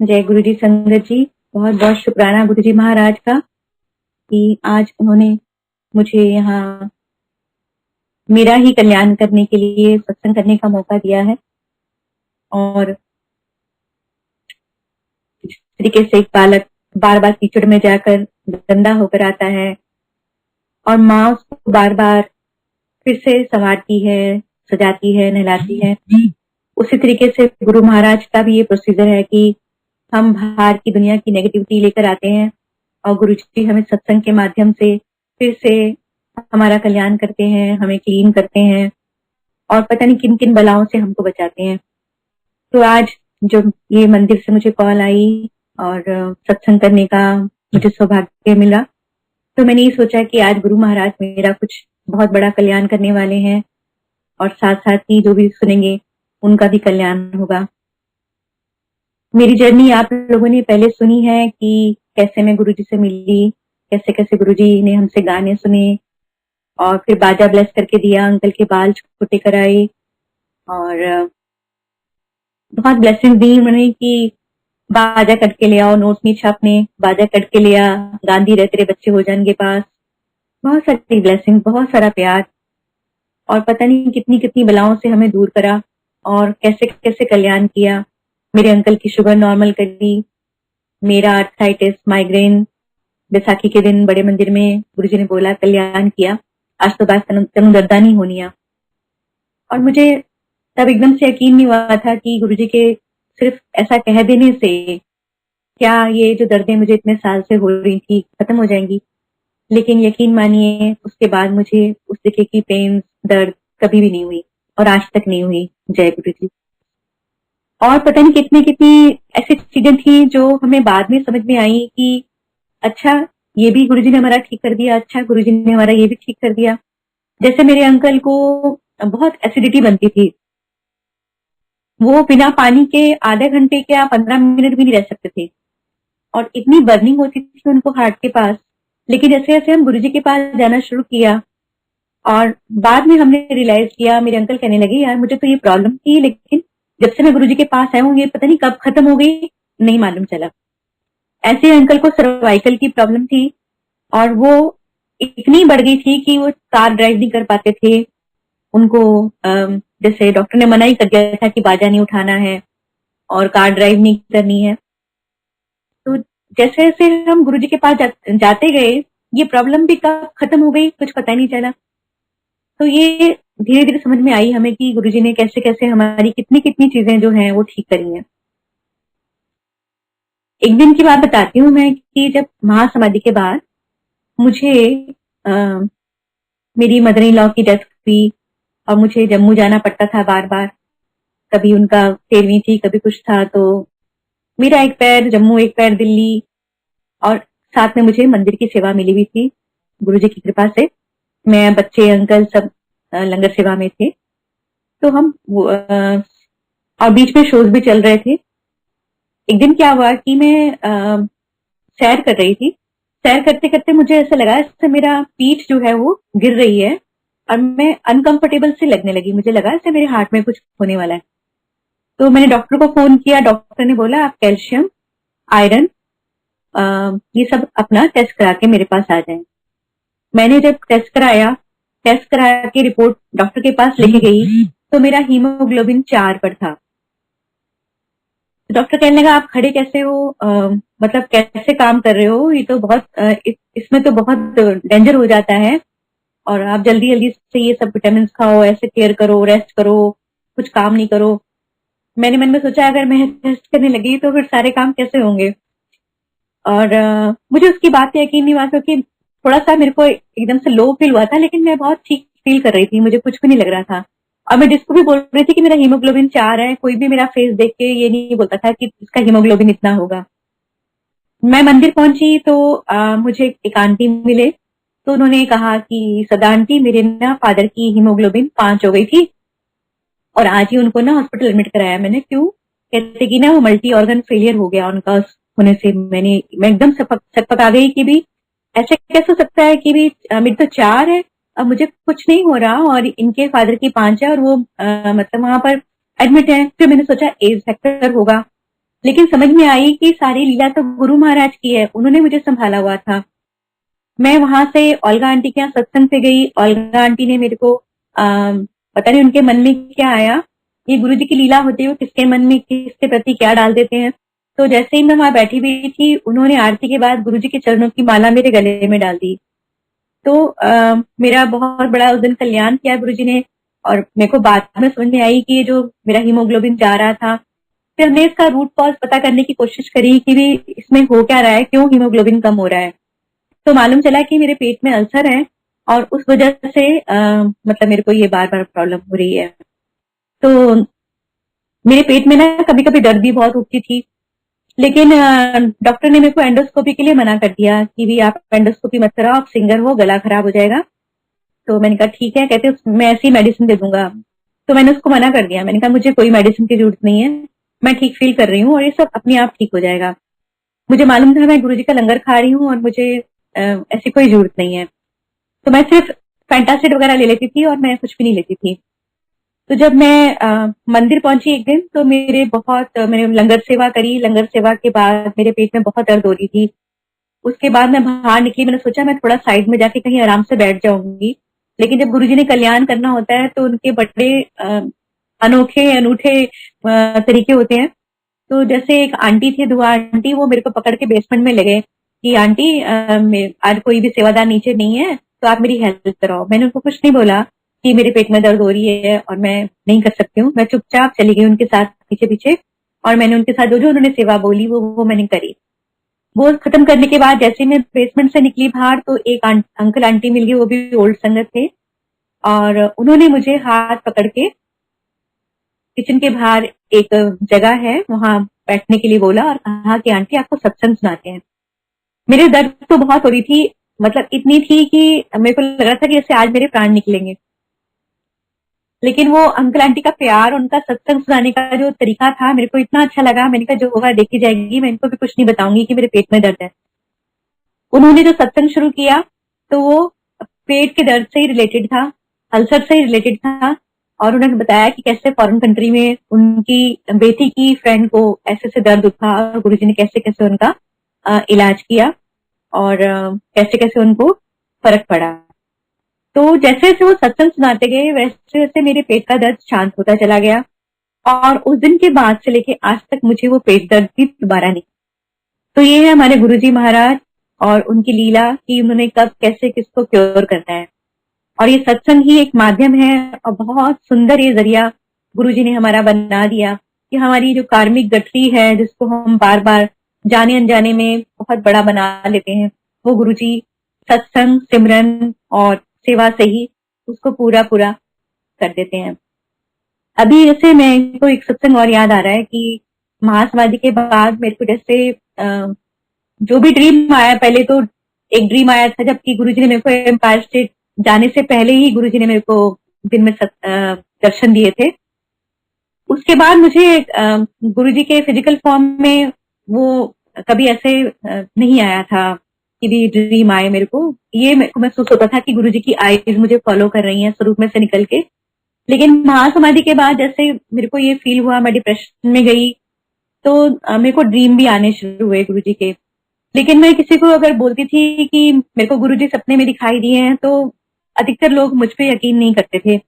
जय गुरु जी संगत जी। बहुत बहुत शुक्राना गुरु जी महाराज का कि आज उन्होंने मुझे यहाँ मेरा ही कल्याण करने के लिए सत्संग करने का मौका दिया है। और इस तरीके से एक बालक बार बार कीचड़ में जाकर गंदा होकर आता है और माँ उसको बार बार फिर से संवारती है, सजाती है, नहलाती है। उसी तरीके से गुरु महाराज का भी ये प्रोसीजर है कि हम बाहर की दुनिया की नेगेटिविटी लेकर आते हैं और गुरु जी हमें सत्संग के माध्यम से फिर से हमारा कल्याण करते हैं, हमें क्लीन करते हैं और पता नहीं किन किन बलाओं से हमको बचाते हैं। तो आज जो ये मंदिर से मुझे कॉल आई और सत्संग करने का मुझे सौभाग्य मिला, तो मैंने ये सोचा कि आज गुरु महाराज मेरा कुछ बहुत बड़ा कल्याण करने वाले हैं और साथ साथ ही जो भी सुनेंगे उनका भी कल्याण होगा। मेरी जर्नी आप लोगों ने पहले सुनी है कि कैसे मैं गुरुजी से मिली, कैसे कैसे गुरुजी ने हमसे गाने सुने और फिर बाजा ब्लेस करके दिया, अंकल के बाल छोटे कराए और बहुत ब्लेसिंग दी उन्होंने कि बाजा कट के ले आओ, नोट नहीं छापने, बाजा कट के ले आ, गांधी रह तेरे बच्चे हो जाएंगे पास। बहुत सारी ब्लेसिंग, बहुत सारा प्यार और पता नहीं कितनी कितनी बलाओं से हमें दूर करा और कैसे कैसे कल्याण किया। मेरे अंकल की शुगर नॉर्मल करी, मेरा आर्थराइटिस, माइग्रेन बैसाखी के दिन बड़े मंदिर में गुरुजी ने बोला कल्याण किया, आज तो बात तनु दर्दा नहीं होनी है। और मुझे तब एकदम से यकीन नहीं हुआ था कि गुरुजी के सिर्फ ऐसा कह देने से क्या ये जो दर्दें मुझे इतने साल से हो रही थी खत्म हो जाएंगी। लेकिन यकीन मानिए उसके बाद मुझे उस तरीके की पेन, दर्द कभी भी नहीं हुई और आज तक नहीं हुई। जय गुरु जी। और पता नहीं कितनी कितनी ऐसी चीजें थी जो हमें बाद में समझ में आई कि अच्छा ये भी गुरुजी ने हमारा ठीक कर दिया, अच्छा गुरुजी ने हमारा ये भी ठीक कर दिया। जैसे मेरे अंकल को बहुत एसिडिटी बनती थी, वो बिना पानी के आधे घंटे के या 15 मिनट भी नहीं रह सकते थे और इतनी बर्निंग होती थी उनको हार्ट के पास। लेकिन जैसे जैसे हम गुरुजी के पास जाना शुरू किया और बाद में हमने रियलाइज किया, मेरे अंकल कहने लगे यार मुझे तो ये प्रॉब्लम थी लेकिन जब से मैं गुरुजी के पास आया हूँ ये पता नहीं कब खत्म हो गई, नहीं मालूम चला। ऐसे अंकल को सर्वाइकल की प्रॉब्लम थी और वो इतनी बढ़ गई थी कि वो कार ड्राइव नहीं कर पाते थे। उनको जैसे डॉक्टर ने मना ही कर दिया था कि बाजा नहीं उठाना है और कार ड्राइव नहीं करनी है। तो जैसे जैसे हम गुरुजी के पास जाते गए ये प्रॉब्लम भी कब खत्म हो गई कुछ पता ही नहीं चला। तो ये धीरे धीरे समझ में आई हमें कि गुरुजी ने कैसे कैसे हमारी कितनी कितनी चीजें जो हैं वो ठीक करी हैं। एक दिन की बात बताती हूँ मैं कि जब महासमाधि के बाद मुझे मेरी मदर इन लॉ की डेथ हुई और मुझे जम्मू जाना पड़ता था बार बार। कभी उनका 13वीं थी, कभी कुछ था, तो मेरा एक पैर जम्मू एक पैर दिल्ली और साथ में मुझे मंदिर की सेवा मिली हुई थी गुरुजी की कृपा से। मैं, बच्चे, अंकल सब लंगर सेवा में थे। तो हम और बीच में शोज भी चल रहे थे। एक दिन क्या हुआ कि मैं सैर कर रही थी, सैर करते करते मुझे ऐसा लगा जैसे मेरा पीठ जो है वो गिर रही है और मैं अनकंफर्टेबल से लगने लगी। मुझे लगा जैसे मेरे हार्ट में कुछ होने वाला है। तो मैंने डॉक्टर को फोन किया, डॉक्टर ने बोला आप कैल्शियम, आयरन ये सब अपना टेस्ट करा के मेरे पास आ जाएं। मैंने जब टेस्ट करा के रिपोर्ट डॉक्टर के पास लेके गई तो मेरा हीमोग्लोबिन 4 पर था। डॉक्टर कहने लगा आप खड़े कैसे हो, मतलब कैसे काम कर रहे हो, ये तो बहुत इसमें तो बहुत डेंजर हो जाता है और आप जल्दी जल्दी से ये सब विटामिन खाओ, ऐसे केयर करो, रेस्ट करो, कुछ काम नहीं करो। मैंने मन में सोचा अगर मैं रेस्ट करने लगी तो फिर सारे काम कैसे होंगे। और मुझे उसकी बात यकीन नहीं हुआ क्योंकि थोड़ा सा मेरे को एकदम से लो फील हुआ था लेकिन मैं बहुत ठीक फील कर रही थी, मुझे कुछ भी नहीं लग रहा था। और मैं जिसको भी बोल रही थी कि मेरा हीमोग्लोबिन 4 है, कोई भी मेरा फेस देख के ये नहीं बोलता था कि इसका हीमोग्लोबिन इतना होगा। मैं मंदिर पहुंची तो मुझे एक आंटी मिले, तो उन्होंने कहा कि सदा आंटी मेरे ना फादर की हीमोग्लोबिन 5 हो गई थी और आज ही उनको ना हॉस्पिटल एडमिट कराया। मैंने क्यों? कहते कि ना वो मल्टी ऑर्गन फेलियर हो गया उनका होने से। मैं एकदम सकपका गई कि भी ऐसे कैसे हो सकता है कि भी मेरी तो 4 है अब मुझे कुछ नहीं हो रहा और इनके फादर की 5 है और वो मतलब वहां पर एडमिट है। फिर मैंने सोचा एज फैक्टर होगा, लेकिन समझ में आई कि सारी लीला तो गुरु महाराज की है, उन्होंने मुझे संभाला हुआ था। मैं वहां से ओल्गा आंटी के यहाँ सत्संग पे गई। ओल्गा आंटी ने मेरे को पता नहीं उनके मन में क्या आया, ये गुरु जी की लीला होती है, वो किसके मन में किसके प्रति क्या डाल देते हैं। तो जैसे ही मैं वहां बैठी हुई थी, उन्होंने आरती के बाद गुरु जी के चरणों की माला मेरे गले में डाल दी। तो मेरा बहुत बड़ा उस दिन कल्याण किया गुरु जी ने। और मेरे को बाद में समझ में आई कि ये जो मेरा हीमोग्लोबिन जा रहा था, फिर हमने इसका रूट कॉज पता करने की कोशिश करी कि भी इसमें हो क्या रहा है, क्यों हीमोग्लोबिन कम हो रहा है। तो मालूम चला कि मेरे पेट में अल्सर है और उस वजह से मतलब मेरे को ये बार बार प्रॉब्लम हो रही है। तो मेरे पेट में ना कभी कभी दर्द भी बहुत उठती थी, लेकिन डॉक्टर ने मेरे को एंडोस्कोपी के लिए मना कर दिया कि भी आप एंडोस्कोपी मत कराओ, आप सिंगर हो, गला खराब हो जाएगा। तो मैंने कहा ठीक है, कहते मैं ऐसी मेडिसिन दे दूंगा। तो मैंने उसको मना कर दिया, मैंने कहा मुझे कोई मेडिसिन की जरूरत नहीं है, मैं ठीक फील कर रही हूँ और ये सब अपने आप ठीक हो जाएगा। मुझे मालूम था मैं गुरुजी का लंगर खा रही हूँ और मुझे ऐसी कोई जरूरत नहीं है। तो मैं सिर्फ फैंटासिड वगैरह ले लेती थी और मैं कुछ भी नहीं लेती थी। तो जब मैं मंदिर पहुंची एक दिन, तो मैंने लंगर सेवा करी। लंगर सेवा के बाद मेरे पेट में बहुत दर्द हो रही थी। उसके बाद मैं बाहर निकली, मैंने सोचा मैं थोड़ा साइड में जाके कहीं आराम से बैठ जाऊंगी। लेकिन जब गुरुजी ने कल्याण करना होता है तो उनके बड़े अनोखे अनूठे तरीके होते हैं। तो जैसे एक आंटी थी, दुआ आंटी, वो मेरे को पकड़ के बेसमेंट में ले गए कि आंटी आज कोई भी सेवादार नीचे नहीं है, तो आप मेरी हेल्प कराओ। मैंने उनको कुछ नहीं बोला कि मेरे पेट में दर्द हो रही है और मैं नहीं कर सकती हूँ। मैं चुपचाप चली गई उनके साथ पीछे पीछे, और मैंने उनके साथ जो जो उन्होंने सेवा बोली वो मैंने करी। वो खत्म करने के बाद जैसे मैं बेसमेंट से निकली बाहर, तो एक अंकल आंटी मिल गए, वो भी ओल्ड संगत थे, और उन्होंने मुझे हाथ पकड़ के किचन के बाहर एक जगह है वहां बैठने के लिए बोला और कहा कि आंटी आपको सत्संग सुनाते हैं। मेरे दर्द तो बहुत हो रही थी, मतलब इतनी थी कि मेरे को लग रहा था कि जैसे आज मेरे प्राण निकलेंगे। लेकिन वो अंकल आंटी का प्यार, उनका सत्संग सुनाने का जो तरीका था, मेरे को इतना अच्छा लगा। मैंने कहा जो होगा देखी जाएगी, मैं इनको भी कुछ नहीं बताऊंगी कि मेरे पेट में दर्द है। उन्होंने जो सत्संग शुरू किया तो वो पेट के दर्द से ही रिलेटेड था, अल्सर से ही रिलेटेड था। और उन्होंने बताया कि कैसे फॉरेन कंट्री में उनकी बेटी की फ्रेंड को ऐसे से दर्द उठा और गुरुजी ने कैसे कैसे उनका इलाज किया और कैसे कैसे उनको फर्क पड़ा। तो जैसे जैसे वो सत्संग सुनाते गए वैसे वैसे मेरे पेट का दर्द शांत होता चला गया, और उस दिन के बाद से लेके आज तक मुझे वो पेट दर्द भी दोबारा नहीं। तो ये है हमारे गुरुजी महाराज और उनकी लीला कि उन्होंने कब कैसे किसको क्योर करना है। और ये सत्संग ही एक माध्यम है और बहुत सुंदर ये जरिया गुरुजी ने हमारा बना दिया कि हमारी जो कार्मिक गठरी है, जिसको हम बार बार जाने अनजाने में बहुत बड़ा बना लेते हैं, वो गुरुजी सत्संग, सिमरन और सेवा से ही उसको पूरा पूरा कर देते हैं। अभी जैसे मेरे को एक सत्संग और याद आ रहा है कि महासमाधि के बाद मेरे को जैसे जो भी ड्रीम आया, पहले तो एक ड्रीम आया था जबकि गुरुजी ने मेरे को एम्पायर स्टेट जाने से पहले ही गुरुजी ने मेरे को दिन में दर्शन दिए थे। उसके बाद मुझे गुरुजी के फिजिकल फॉर्म में वो कभी ऐसे नहीं आया था कि भी ड्रीम आए मेरे को। ये मेरे को महसूस होता था कि गुरुजी की आईज मुझे फॉलो कर रही हैं स्वरूप में से निकल के। लेकिन महासमाधि के बाद जैसे मेरे को ये फील हुआ, मैं डिप्रेशन में गई, तो मेरे को ड्रीम भी आने शुरू हुए गुरुजी के। लेकिन मैं किसी को अगर बोलती थी कि मेरे को गुरुजी सपने में दिखाई दिए हैं, तो अधिकतर लोग मुझ पे यकीन नहीं करते थे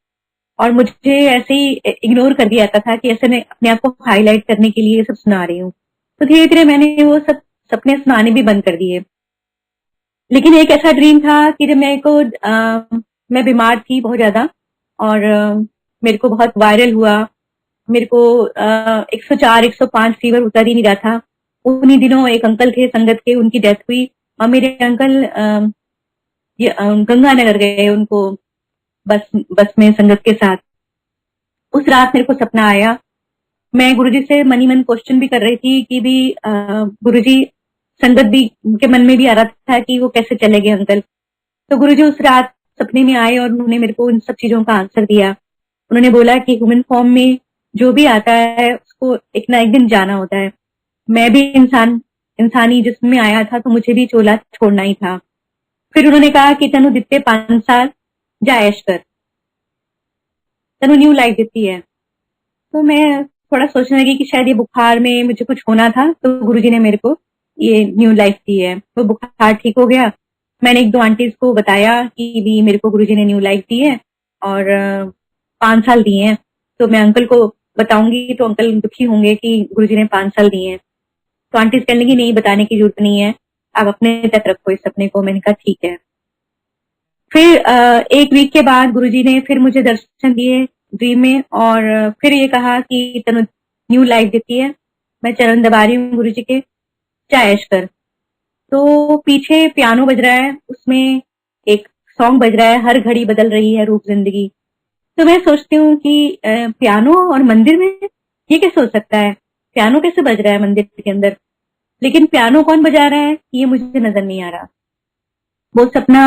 और मुझे ऐसे ही इग्नोर कर दिया जाता था कि ऐसे मैं अपने आप को हाईलाइट करने के लिए ये सब सुना रही हूँ। तो धीरे धीरे मैंने वो सब सपने सुनाने भी बंद कर दिए। लेकिन एक ऐसा ड्रीम था कि जब मैं बीमार थी बहुत ज्यादा और मेरे को बहुत वायरल हुआ। मेरे को 104 105 फीवर उतर ही नहीं रहा था। उन्हीं दिनों एक अंकल थे संगत के, उनकी डेथ हुई और मेरे अंकल गंगानगर गए उनको बस में संगत के साथ। उस रात मेरे को सपना आया, मैं गुरुजी से मनी मन क्वेश्चन भी कर रही थी कि भी गुरुजी, संगत भी के मन में भी आ रहा था कि वो कैसे चले गए अंकल। तो गुरुजी उस रात सपने में आए और उन्होंने मेरे को इन सब चीजों का आंसर दिया। उन्होंने बोला कि ह्यूमन फॉर्म में जो भी आता है उसको एक ना एक दिन जाना होता है। मैं भी इंसानी जिस्म में आया था, तो मुझे भी चोला छोड़ना ही था। फिर उन्होंने कहा कि तनु दिते 5 साल जा ऐश कर, तनु न्यू लाइफ देती है। तो मैं थोड़ा सोचने लगी कि शायद ये बुखार में मुझे कुछ होना था, तो गुरुजी ने मेरे को ये न्यू लाइफ दी है। वो बुखार ठीक हो गया। मैंने 1-2 आंटीज को बताया कि भी मेरे को गुरुजी ने न्यू लाइफ दी है और 5 साल दिए हैं। तो मैं अंकल को बताऊंगी तो अंकल दुखी होंगे कि गुरुजी ने 5 साल दिए हैं। तो आंटीज कहने लगी नहीं, बताने की जरूरत नहीं है, आप अपने तक रखो इस सपने को। मैंने कहा ठीक है। फिर 1 वीक के बाद गुरुजी ने फिर मुझे दर्शन दिए ड्रीम में और फिर ये कहा कि तनु न्यू लाइफ देती है। मैं चरण दबा रही हूँ गुरुजी के, चाय ऐश कर। तो पीछे पियानो बज रहा है, उसमें एक सॉन्ग बज रहा है, हर घड़ी बदल रही है रूप जिंदगी। तो मैं सोचती हूँ कि पियानो और मंदिर में ये कैसे हो सकता है, पियानो कैसे बज रहा है मंदिर के अंदर, लेकिन पियानो कौन बजा रहा है ये मुझे नजर नहीं आ रहा। वो सपना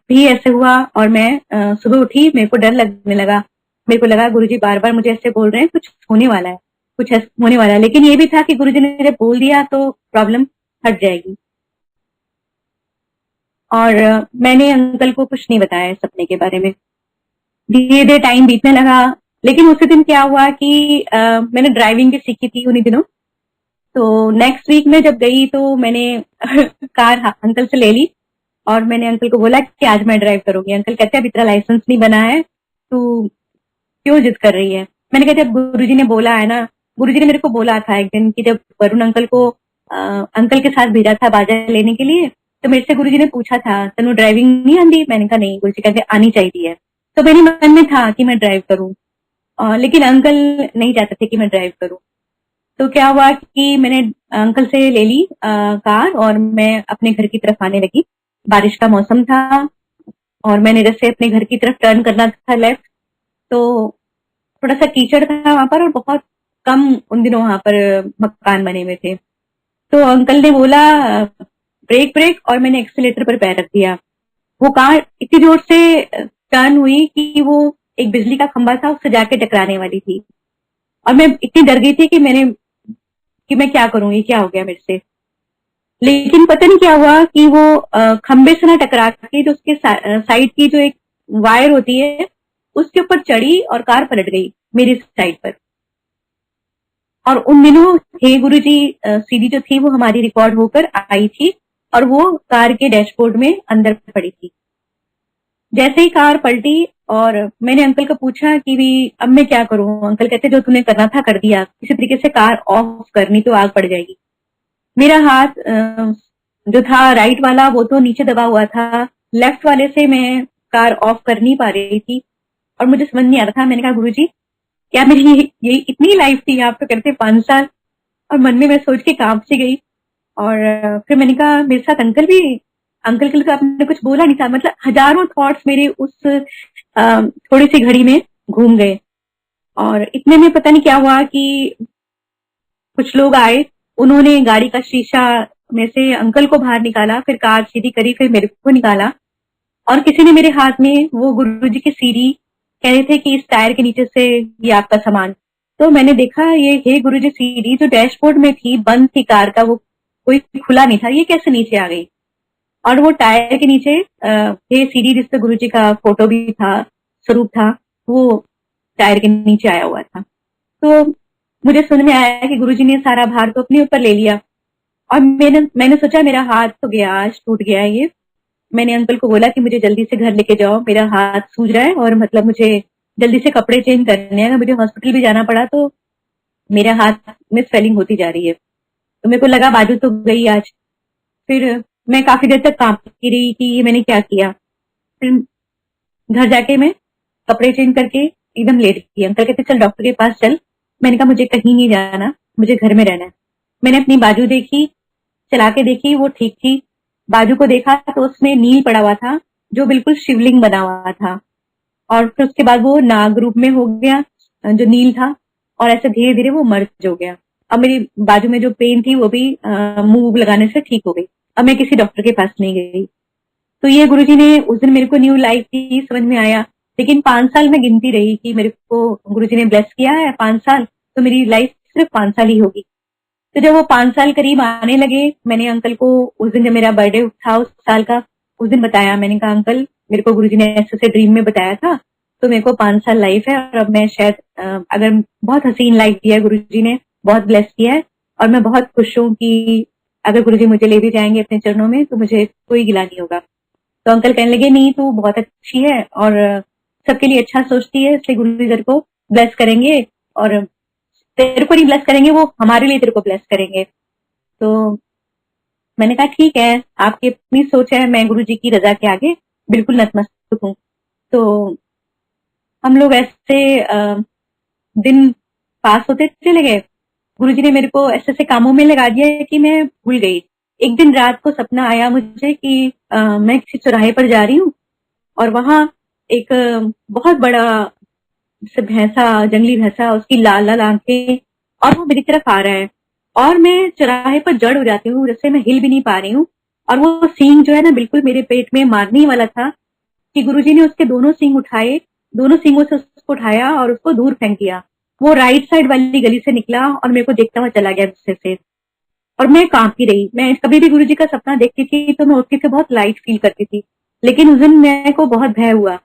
भी ऐसे हुआ और मैं सुबह उठी, मेरे को डर लगने लगा। मेरे को लगा गुरुजी बार बार मुझे ऐसे बोल रहे हैं, कुछ होने वाला है, कुछ होने वाला है। लेकिन ये भी था कि गुरुजी ने जब बोल दिया तो प्रॉब्लम हट जाएगी। और मैंने अंकल को कुछ नहीं बताया इस सपने के बारे में। धीरे धीरे टाइम बीतने लगा। लेकिन उसी दिन क्या हुआ कि मैंने ड्राइविंग भी सीखी थी उन्हीं दिनों। तो नेक्स्ट वीक में जब गई तो मैंने कार अंकल से ले ली और मैंने अंकल को बोला कि आज मैं ड्राइव करूंगी। अंकल कहते हैं अब इतना लाइसेंस नहीं बना है, तू क्यों जिद कर रही है। मैंने कहा जब गुरुजी ने बोला है ना, गुरुजी ने मेरे को बोला था एक दिन कि जब वरुण अंकल को अंकल के साथ भेजा था बाजा लेने के लिए, तो मेरे से गुरुजी ने पूछा था तनु ड्राइविंग नहीं आती। मैंने कहा नहीं। गुरुजी कहते आनी चाहिए। तो मेरे मन में था कि मैं ड्राइव करूं, लेकिन अंकल नहीं चाहते थे कि मैं ड्राइव करूं। तो क्या हुआ कि मैंने अंकल से ले ली कार और मैं अपने घर की तरफ आने लगी। बारिश का मौसम था और मैंने जैसे अपने घर की तरफ टर्न करना था लेफ्ट, तो थोड़ा सा कीचड़ था वहां पर और बहुत कम उन दिनों वहां पर मकान बने हुए थे। तो अंकल ने बोला ब्रेक ब्रेक, और मैंने एक्सीलेटर पर पैर रख दिया। वो कार इतनी जोर से टर्न हुई कि वो एक बिजली का खंभा था, उससे जाके टकराने वाली थी। और मैं इतनी डर गई थी कि मैं क्या करूंगी, क्या हो गया मेरे से। लेकिन पता नहीं क्या हुआ कि वो खंबे से ना टकरा के जो उसके साइड की जो एक वायर होती है उसके ऊपर चढ़ी और कार पलट गई मेरी साइड पर। और उन दिनों हे गुरुजी सीडी जो थी वो हमारी रिकॉर्ड होकर आई थी और वो कार के डैशबोर्ड में अंदर पड़ी थी। जैसे ही कार पलटी और मैंने अंकल को पूछा कि भी अब मैं क्या करूं। अंकल कहते जो तूने करना था कर दिया, किसी तरीके से कार ऑफ करनी तो आग पड़ जाएगी। मेरा हाथ जो था राइट वाला वो तो नीचे दबा हुआ था, लेफ्ट वाले से मैं कार ऑफ कर नहीं पा रही थी और मुझे समझ नहीं आ रहा था। मैंने कहा गुरुजी क्या मेरी यही इतनी लाइफ थी, आप तो करते 5 साल। और मन में मैं सोच के कांप सी गई। और फिर मैंने कहा मेरे साथ अंकल भी, अंकल के लिए तो आपने कुछ बोला नहीं था। मतलब हजारों थॉट्स मेरे उस थोड़ी सी घड़ी में घूम गए। और इतने में पता नहीं क्या हुआ कि कुछ लोग आए, उन्होंने गाड़ी का शीशा में से अंकल को बाहर निकाला, फिर कार सीधी करी, फिर मेरे को निकाला। और किसी ने मेरे हाथ में वो गुरुजी की सीढ़ी, कह रहे थे कि इस टायर के नीचे से ये आपका सामान। तो मैंने देखा ये हे गुरुजी सीढ़ी जो डैशबोर्ड में थी, बंद थी कार का, वो कोई खुला नहीं था, ये कैसे नीचे आ गई। और वो टायर के नीचे हे सीढ़ी जिसपे गुरुजी का फोटो भी था, स्वरूप था, वो टायर के नीचे आया हुआ था। तो मुझे समझ में आया कि गुरुजी ने सारा भार तो अपने ऊपर ले लिया। और मैंने सोचा मेरा हाथ तो गया, आज टूट गया है ये। मैंने अंकल को बोला कि मुझे जल्दी से घर लेके जाओ, मेरा हाथ सूज रहा है और मतलब मुझे जल्दी से कपड़े चेंज करने हैं। मुझे हॉस्पिटल भी जाना पड़ा तो मेरे हाथ में स्वेलिंग होती जा रही है। तो मेरे को लगा बाजू तो गई आज। फिर मैं काफी देर तक कांपती रही कि ये मैंने क्या किया। फिर घर जाके मैं कपड़े चेंज करके एकदम लेट गई। अंकल कहते चल डॉक्टर के पास चल। मैंने कहा मुझे कहीं नहीं जाना, मुझे घर में रहना है। मैंने अपनी बाजू देखी, चला के देखी, वो ठीक थी। बाजू को देखा तो उसमें नील पड़ा हुआ था जो बिल्कुल शिवलिंग बना हुआ था। और फिर उसके बाद वो नाग रूप में हो गया जो नील था, और ऐसे धीरे धीरे वो मर्ज हो गया। अब मेरी बाजू में जो पेन थी वो भी मूव लगाने से ठीक हो गई। अब मैं किसी डॉक्टर के पास नहीं गई। तो ये गुरुजी ने उस दिन मेरे को न्यू लाइफ दी, समझ में आया। लेकिन 5 साल में गिनती रही कि मेरे को गुरुजी ने ब्लेस किया है 5 साल, तो मेरी लाइफ सिर्फ 5 साल ही होगी। तो जब वो 5 साल करीब आने लगे, मैंने अंकल को उस दिन जब मेरा बर्थडे था उस साल का, उस दिन बताया। मैंने कहा अंकल मेरे को गुरुजी ने ऐसे ड्रीम में बताया था, तो मेरे को 5 साल लाइफ है और अब मैं शायद अगर बहुत हसीन लाइफ दिया है गुरुजी ने, बहुत ब्लेस किया है और मैं बहुत खुश हूँ कि अगर गुरुजी मुझे ले भी जाएंगे अपने चरणों में तो मुझे कोई गिला नहीं होगा। तो अंकल कहने लगे नहीं तू बहुत अच्छी है और सबके लिए अच्छा सोचती है, इसलिए गुरुजी तेरे को ब्लेस करेंगे और तेरे को नहीं ब्लेस करेंगे, वो हमारे लिए तेरे को ब्लेस करेंगे। तो मैंने कहा ठीक है, आपकी अपनी सोच है, मैं गुरुजी की रजा के आगे बिल्कुल नतमस्तक हूँ। तो हम लोग ऐसे दिन पास होते चले गए। गुरुजी ने मेरे को ऐसे ऐसे कामों में लगा दिया कि मैं भूल गई। एक दिन रात को सपना आया मुझे कि मैं किसी चौराहे पर जा रही हूँ और वहां एक बहुत बड़ा भैंसा, जंगली भैंसा, उसकी लाल लाल आंखें और वो मेरी तरफ आ रहा है और मैं चौराहे पर जड़ हो जाती हूँ, जैसे मैं हिल भी नहीं पा रही हूँ और वो सींग जो है ना बिल्कुल मेरे पेट में मारने वाला था कि गुरुजी ने उसके दोनों सींग उठाए, दोनों सींगों से उसको उठाया और उसको दूर फेंक दिया। वो राइट साइड वाली गली से निकला और मेरे को देखता हुआ चला गया गुस्से से और मैं कांपती रही। मैं कभी भी गुरुजी का सपना देखती थी तो मैं उठती से बहुत लाइट फील करती थी, लेकिन उस दिन मेरे को बहुत भय हुआ।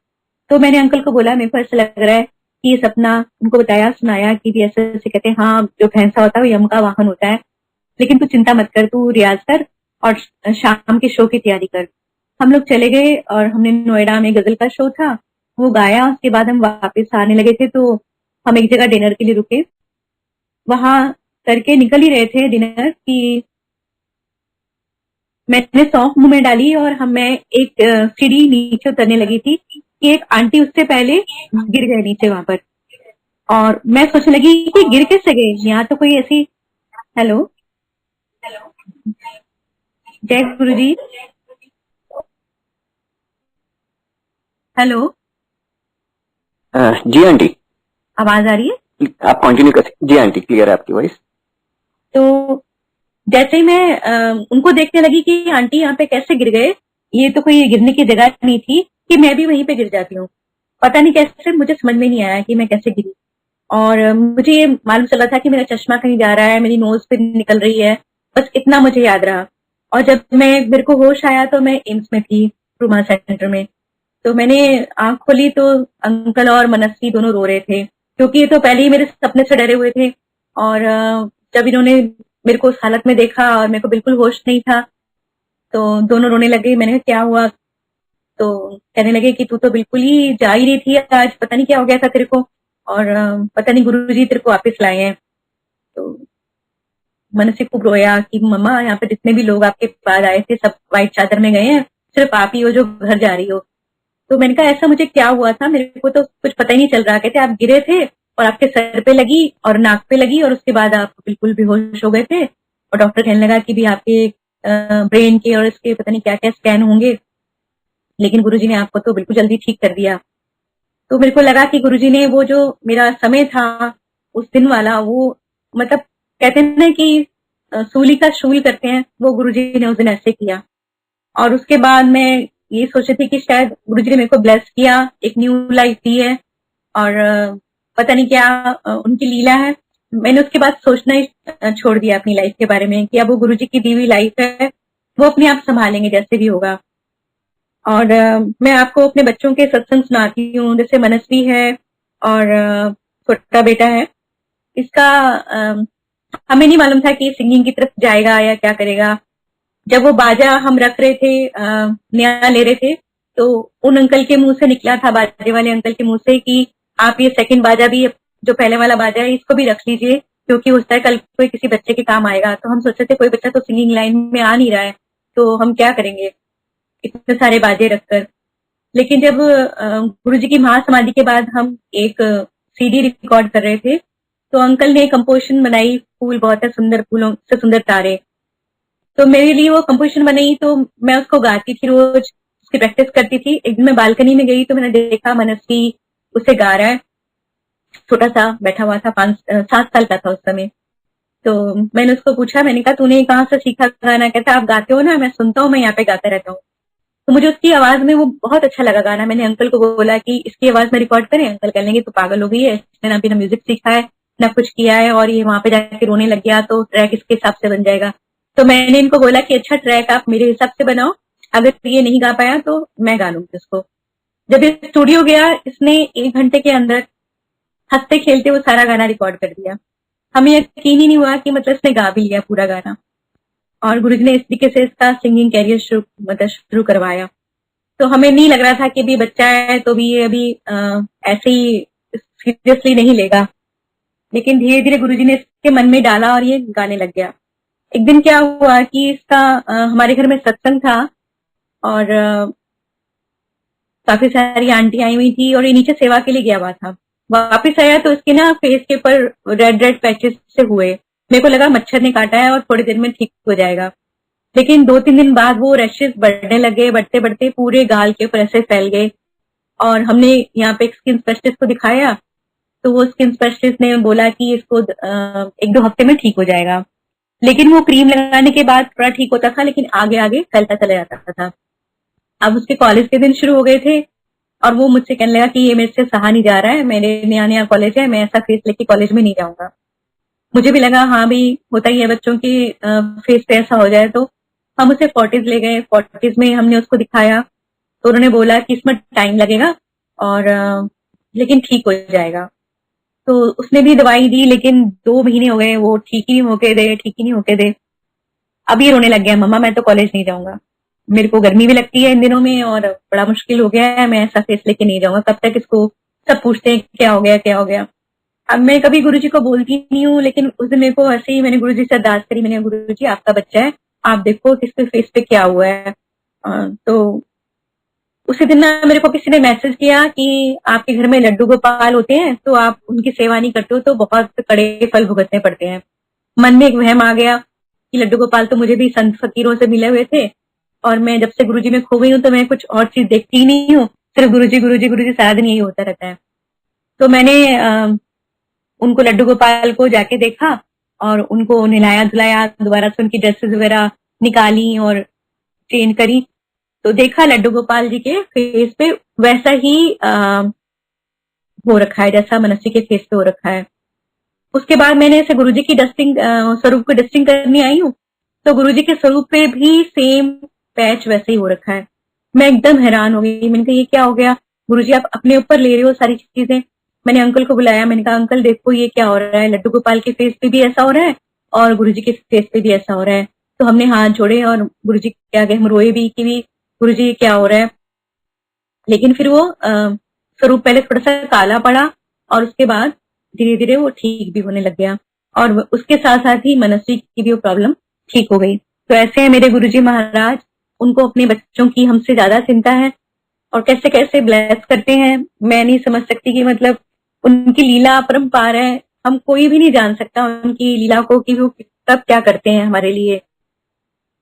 तो मैंने अंकल को बोला मेरे को ऐसा लग रहा है कि ये सपना, उनको बताया सुनाया कि भी ऐसे ऐसे कहते हैं, हाँ जो भैंसा होता है वो यम का वाहन होता है, लेकिन तू चिंता मत कर, तू रियाज कर और शाम के शो की तैयारी कर। हम लोग चले गए और हमने नोएडा में गजल का शो था, वो गाया। उसके बाद हम वापस आने लगे थे तो हम एक जगह डिनर के लिए रुके। वहां करके निकल ही रहे थे डिनर कि मैंने सौंफ मुंह में डाली और मैं एक सीढ़ी नीचे उतरने लगी थी कि एक आंटी उससे पहले गिर गए नीचे वहां पर और मैं सोचने लगी कि गिर कैसे गए, यहाँ तो कोई ऐसी। हेलो, जय गुरु जी। हेलो, जी आंटी, आवाज आ रही है? आप कंटिन्यू कर सकते। जी आंटी, क्लियर है आपकी वॉइस। तो जैसे ही मैं उनको देखने लगी कि आंटी यहाँ पे कैसे गिर गए, ये तो कोई गिरने की जगह नहीं थी, कि मैं भी वहीं पे गिर जाती हूँ। पता नहीं कैसे, मुझे समझ में नहीं आया कि मैं कैसे गिरी। और मुझे ये मालूम चला था कि मेरा चश्मा कहीं जा रहा है, मेरी नोज पे निकल रही है, बस इतना मुझे याद रहा। और जब मेरे को होश आया तो मैं एम्स में थी, ट्रूमा सेंटर में। तो मैंने आंख खोली तो अंकल और मनस्वी दोनों रो रहे थे, क्योंकि ये तो पहले ही मेरे सपने से डरे हुए थे। और जब इन्होंने मेरे को उस हालत में देखा और मेरे को बिल्कुल होश नहीं था तो दोनों रोने लगे। मैंने कहा क्या हुआ? तो कहने लगे कि तू तो बिल्कुल ही जा ही रही थी आज, पता नहीं क्या हो गया था तेरे को, और पता नहीं गुरुजी तेरे को वापस लाए हैं। तो मन से खूब रोया कि मम्मा यहाँ पे जितने भी लोग आपके पास आए थे सब व्हाइट चादर में गए हैं, सिर्फ आप ही हो जो घर जा रही हो। तो मैंने कहा ऐसा मुझे क्या हुआ था, मेरे को तो कुछ पता ही नहीं चल रहा। कहते आप गिरे थे और आपके सर पे लगी और नाक पे लगी और उसके बाद आप बिल्कुल बेहोश हो गए थे और डॉक्टर कहने लगा कि भी आपके ब्रेन के और इसके पता नहीं क्या क्या स्कैन होंगे, लेकिन गुरुजी ने आपको तो बिल्कुल जल्दी ठीक कर दिया। तो मेरे को लगा कि गुरुजी ने वो जो मेरा समय था उस दिन वाला, वो मतलब कहते हैं ना कि सूली का शूल करते हैं, वो गुरुजी ने उस दिन ऐसे किया। और उसके बाद मैं ये सोची थी कि शायद गुरुजी ने मेरे को ब्लेस किया, एक न्यू लाइफ दी है और पता नहीं क्या उनकी लीला है। मैंने उसके बाद सोचना ही छोड़ दिया अपनी लाइफ के बारे में कि अब वो गुरुजी की दी हुई लाइफ है, वो अपने आप संभालेंगे जैसे भी होगा। और मैं आपको अपने बच्चों के सत्संग सुनाती हूँ, जैसे मनस्वी है और छोटा बेटा है। इसका हमें नहीं मालूम था कि सिंगिंग की तरफ जाएगा या क्या करेगा। जब वो बाजा हम रख रहे थे, नया ले रहे थे, तो उन अंकल के मुंह से निकला था, बाजे वाले अंकल के मुंह से, कि आप ये सेकंड बाजा भी, जो पहले वाला बाजा है, इसको भी रख लीजिए क्योंकि हो सकता है कल कोई किसी बच्चे के काम आएगा। तो हम सोचे थे कोई बच्चा तो सिंगिंग लाइन में आ नहीं रहा है तो हम क्या करेंगे इतने सारे बाजे रखकर। लेकिन जब गुरुजी की महासमाधि के बाद हम एक सीडी रिकॉर्ड कर रहे थे तो अंकल ने कंपोजिशन बनाई, फूल बहुत है सुंदर, फूलों से सुंदर तारे। तो मेरे लिए वो कंपोजिशन बनाई तो मैं उसको गाती थी, रोज उसकी प्रैक्टिस करती थी। एक दिन मैं बालकनी में गई तो मैंने देखा मनस्वी उसे गा रहा है, छोटा सा बैठा हुआ था, 7 साल का था उस समय। तो मैंने उसको पूछा, मैंने कहा तूने कहाँ से सीखा गाना? कहता आप गाते हो ना? मैं सुनता हूँ, मैं यहाँ पे गाता रहता हूँ। तो मुझे उसकी आवाज में वो बहुत अच्छा लगा गाना। मैंने अंकल को बोला कि इसकी आवाज में रिकॉर्ड करें। अंकल कहने लगे तो पागल हो गई है, इसने ना बिना म्यूजिक सीखा है ना कुछ किया है और ये वहां पे जाके रोने लग गया तो ट्रैक इसके हिसाब से बन जाएगा। तो मैंने इनको बोला कि अच्छा ट्रैक आप मेरे हिसाब से बनाओ, अगर ये नहीं गा पाया तो मैं गा लूंगी उसको। जब ये स्टूडियो गया, इसने 1 घंटे के अंदर हंसते खेलते वो सारा गाना रिकॉर्ड कर दिया। हमें यकीन ही नहीं हुआ कि मतलब इसने गा भी लिया पूरा गाना। और गुरुजी ने इस तरीके से इसका सिंगिंग कैरियर शुरू करवाया। तो हमें नहीं लग रहा था कि भी बच्चा है तो भी ये अभी ऐसे ही सीरियसली नहीं लेगा, लेकिन धीरे धीरे गुरुजी ने इसके मन में डाला और ये गाने लग गया। एक दिन क्या हुआ कि इसका हमारे घर में सत्संग था और काफी सारी आंटी आई हुई थी और ये नीचे सेवा के लिए गया हुआ था। वापस आया तो इसके ना फेस के ऊपर रेड रेड पैचेस से हुए। मेरे को लगा मच्छर ने काटा है और थोड़ी देर में ठीक हो जाएगा, लेकिन 2-3 दिन बाद वो रैशेस बढ़ने लगे, बढ़ते बढ़ते पूरे गाल के ऊपर ऐसे फैल गए। और हमने यहाँ पे एक स्किन स्पेशलिस्ट को दिखाया, तो वो स्किन स्पेशलिस्ट ने बोला कि इसको 1-2 हफ्ते में ठीक हो जाएगा। लेकिन वो क्रीम लगाने के बाद थोड़ा ठीक होता था, लेकिन आगे आगे फैलता चला जाता था। अब उसके कॉलेज के दिन शुरू हो गए थे और वो मुझसे कहने लगा कि ये मेरे से सहा नहीं जा रहा है, मेरे नया नया कॉलेज है, मैं ऐसा फेस लेके कॉलेज में नहीं जाऊंगा। मुझे भी लगा हाँ भी होता ही है बच्चों की फेस पे ऐसा हो जाए। तो हम उसे 40s ले गए। 40s में हमने उसको दिखाया तो उन्होंने बोला कि इसमें टाइम लगेगा और लेकिन ठीक हो जाएगा। तो उसने भी दवाई दी, लेकिन 2 महीने हो गए वो ठीक ही नहीं होके दे। अब ये रोने लग गया, मम्मा मैं तो कॉलेज नहीं जाऊंगा, मेरे को गर्मी भी लगती है इन दिनों में और बड़ा मुश्किल हो गया है, मैं ऐसा फेस लेके नहीं जाऊंगा। कब तक इसको सब पूछते हैं क्या हो गया क्या हो गया। अब मैं कभी गुरुजी को बोलती नहीं हूँ, लेकिन उस दिन मेरे को ऐसे ही मैंने गुरुजी से अरदास करी। मैंने गुरुजी आपका बच्चा है, आप देखो किसके फेस पे क्या हुआ है। तो उसी दिन ना मेरे को किसी ने मैसेज किया कि आपके घर में लड्डू गोपाल होते हैं तो आप उनकी सेवा नहीं करते हो तो बहुत कड़े फल भुगतने पड़ते हैं। मन में एक वहम आ गया कि लड्डू गोपाल तो मुझे भी संत फकीरों से मिले हुए थे और मैं जब से गुरुजी में खो गई हूँ तो मैं कुछ और चीज देखती ही नहीं हूँ, सिर्फ गुरुजी गुरुजी गुरुजी सारा दिन यही होता रहता है। तो मैंने उनको लड्डू गोपाल को जाके देखा और उनको नहलाया धुलाया, दोबारा से उनकी ड्रेसेस वगैरह निकाली और चेंज करी। तो देखा लड्डू गोपाल जी के फेस पे वैसा ही हो रखा है जैसा मनस्वी के फेस पे हो रखा है। उसके बाद मैंने ऐसे गुरुजी की डस्टिंग स्वरूप को डस्टिंग करने आई हूँ तो गुरुजी के स्वरूप पे भी सेम पैच वैसे ही हो रखा है। मैं एकदम हैरान हो गई। मैंने कहा ये क्या हो गया गुरुजी, आप अपने ऊपर ले रहे हो सारी चीजें। मैंने अंकल को बुलाया, मैंने कहा अंकल देखो ये क्या हो रहा है, लड्डू गोपाल के फेस पे भी ऐसा हो रहा है और गुरुजी के फेस पे भी ऐसा हो रहा है। तो हमने हाथ जोड़े और गुरुजी के आगे हम रोए भी कि भी गुरुजी क्या हो रहा है। लेकिन फिर वो स्वरूप पहले थोड़ा सा काला पड़ा और उसके बाद धीरे धीरे वो ठीक भी होने लग गया और उसके साथ साथ ही मनस्वी की भी वो प्रॉब्लम ठीक हो गई। तो ऐसे है मेरे गुरुजी महाराज, उनको अपने बच्चों की हमसे ज्यादा चिंता है और कैसे कैसे ब्लेस करते हैं मैं नहीं समझ सकती कि मतलब उनकी लीला अपरंपार है। हम कोई भी नहीं जान सकता उनकी लीला को कि वो कब क्या करते हैं हमारे लिए।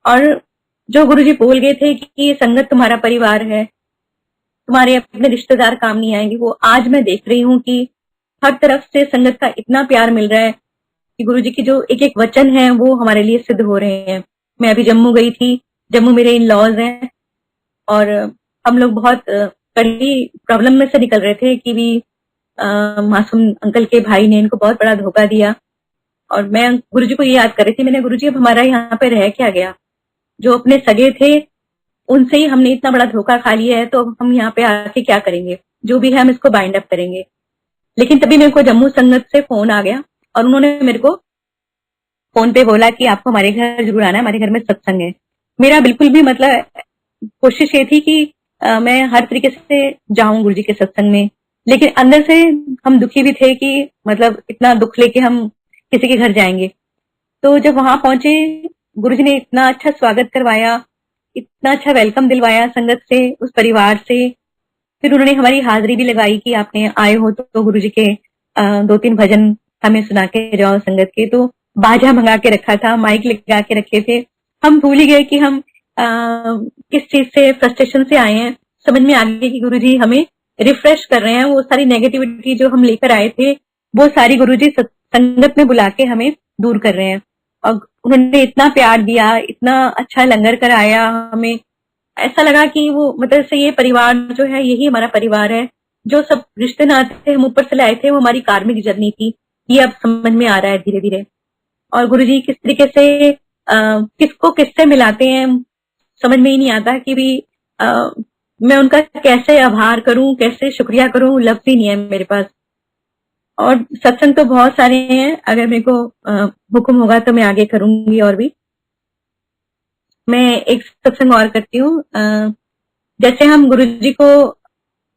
और जो गुरुजी बोल गए थे कि ये संगत तुम्हारा परिवार है, तुम्हारे अपने रिश्तेदार काम नहीं आएंगे, वो आज मैं देख रही हूँ कि हर तरफ से संगत का इतना प्यार मिल रहा है कि गुरुजी की जो एक एक वचन है वो हमारे लिए सिद्ध हो रहे हैं। मैं अभी जम्मू गई थी, जम्मू मेरे इन लॉज हैं और हम लोग बहुत कड़ी प्रॉब्लम में से निकल रहे थे कि भी मासूम अंकल के भाई ने इनको बहुत बड़ा धोखा दिया। और मैं गुरुजी को ये याद कर रही थी, मैंने गुरुजी अब हमारा यहाँ पे रह क्या गया, जो अपने सगे थे उनसे ही हमने इतना बड़ा धोखा खा लिया है तो हम यहाँ पे आके क्या करेंगे, जो भी है हम इसको बाइंड अप करेंगे। लेकिन तभी मेरे को जम्मू संगत से फोन आ गया और उन्होंने मेरे को फोन पे बोला कि आपको हमारे घर जरूर आना है, हमारे घर में सत्संग है। मेरा बिल्कुल भी मतलब कोशिश ये थी कि मैं हर तरीके से जाऊं गुरुजी के सत्संग में, लेकिन अंदर से हम दुखी भी थे कि मतलब इतना दुख लेके हम किसी के घर जाएंगे। तो जब वहां पहुंचे गुरुजी ने इतना अच्छा स्वागत करवाया, इतना अच्छा वेलकम दिलवाया संगत से, उस परिवार से। फिर उन्होंने हमारी हाजिरी भी लगाई कि आपने आए हो तो गुरुजी के 2-3 भजन हमें सुना के जाओ संगत के। तो बाजा मंगा के रखा था, माइक लगा के रखे थे। हम भूल ही गए कि हम किस चीज से फ्रस्ट्रेशन से आए हैं। समझ में आ गया कि गुरुजी हमें रिफ्रेश कर रहे हैं, वो सारी नेगेटिविटी जो हम लेकर आए थे वो सारी गुरुजी संगत में बुला के हमें दूर कर रहे हैं। और उन्होंने इतना प्यार दिया, इतना अच्छा लंगर कराया, हमें ऐसा लगा कि वो मतलब से ये परिवार जो है यही हमारा परिवार है। जो सब रिश्ते नाते हम ऊपर से लाए थे वो हमारी कार्मिक जर्नी थी, ये अब समझ में आ रहा है धीरे धीरे। और गुरुजी किस तरीके से किसको किससे मिलाते हैं समझ में ही नहीं आता कि भी मैं उनका कैसे आभार करूं, कैसे शुक्रिया करूं, लफ्ज ही नहीं है मेरे पास। और सत्संग तो बहुत सारे हैं, अगर मेरे को हुक्म होगा तो मैं आगे करूंगी। और भी मैं एक सत्संग और करती हूँ। जैसे हम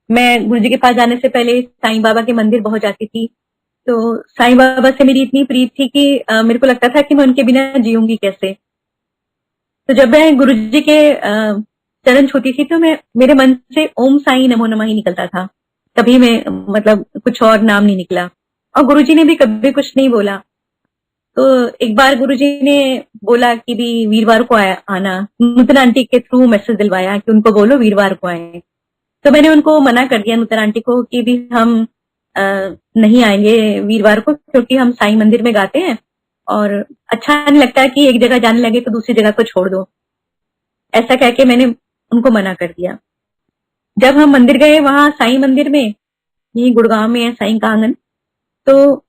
मैं गुरुजी के पास जाने से पहले साईं बाबा के मंदिर बहुत जाती थी। तो साईं बाबा से मेरी इतनी प्रीत थी कि मेरे को लगता था कि मैं उनके बिना जीऊंगी कैसे। तो जब मैं गुरुजी के चरण छूती थी तो मेरे मन से ओम साईं नमो नमः ही निकलता था। कभी मैं मतलब कुछ और नाम नहीं निकला। और गुरुजी ने भी कभी कुछ नहीं बोला। तो एक बार गुरुजी ने बोला कि भी वीरवार को आना। नूतन आंटी के थ्रू मैसेज दिलवाया कि उनको बोलो वीरवार को आए। तो मैंने उनको मना कर दिया, नूतन आंटी को, कि भी हम नहीं आएंगे वीरवार को, क्योंकि हम साईं मंदिर में गाते हैं और अच्छा नहीं लगता है कि एक जगह जाने लगे तो दूसरी जगह को छोड़ दो। ऐसा कह के मैंने उनको मना कर दिया। जब हम मंदिर गए, वहां साईं मंदिर में, ये गुड़गांव में है साईं का आंगन, तो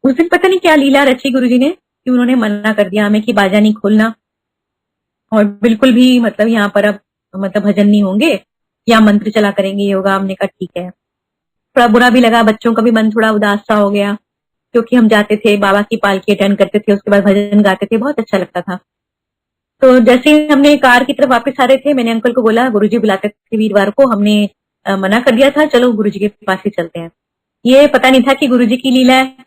उस दिन पता नहीं क्या लीला रची गुरुजी ने कि उन्होंने मना कर दिया हमें कि बाजा नहीं खोलना और बिल्कुल भी मतलब यहाँ पर अब मतलब भजन नहीं होंगे या मंत्र चला करेंगे, योगा। हमने कहा ठीक है। थोड़ा बुरा भी लगा, बच्चों का भी मन थोड़ा उदास सा हो गया, क्योंकि हम जाते थे, बाबा की पालकी अटेंड करते थे, उसके बाद भजन गाते थे, बहुत अच्छा लगता था। तो जैसे ही हमने कार की तरफ वापस आ रहे थे, मैंने अंकल को बोला गुरुजी बुलाते थे वीरवार को, हमने मना कर दिया था, चलो गुरुजी के पास ही चलते हैं। ये पता नहीं था कि गुरुजी की लीला है।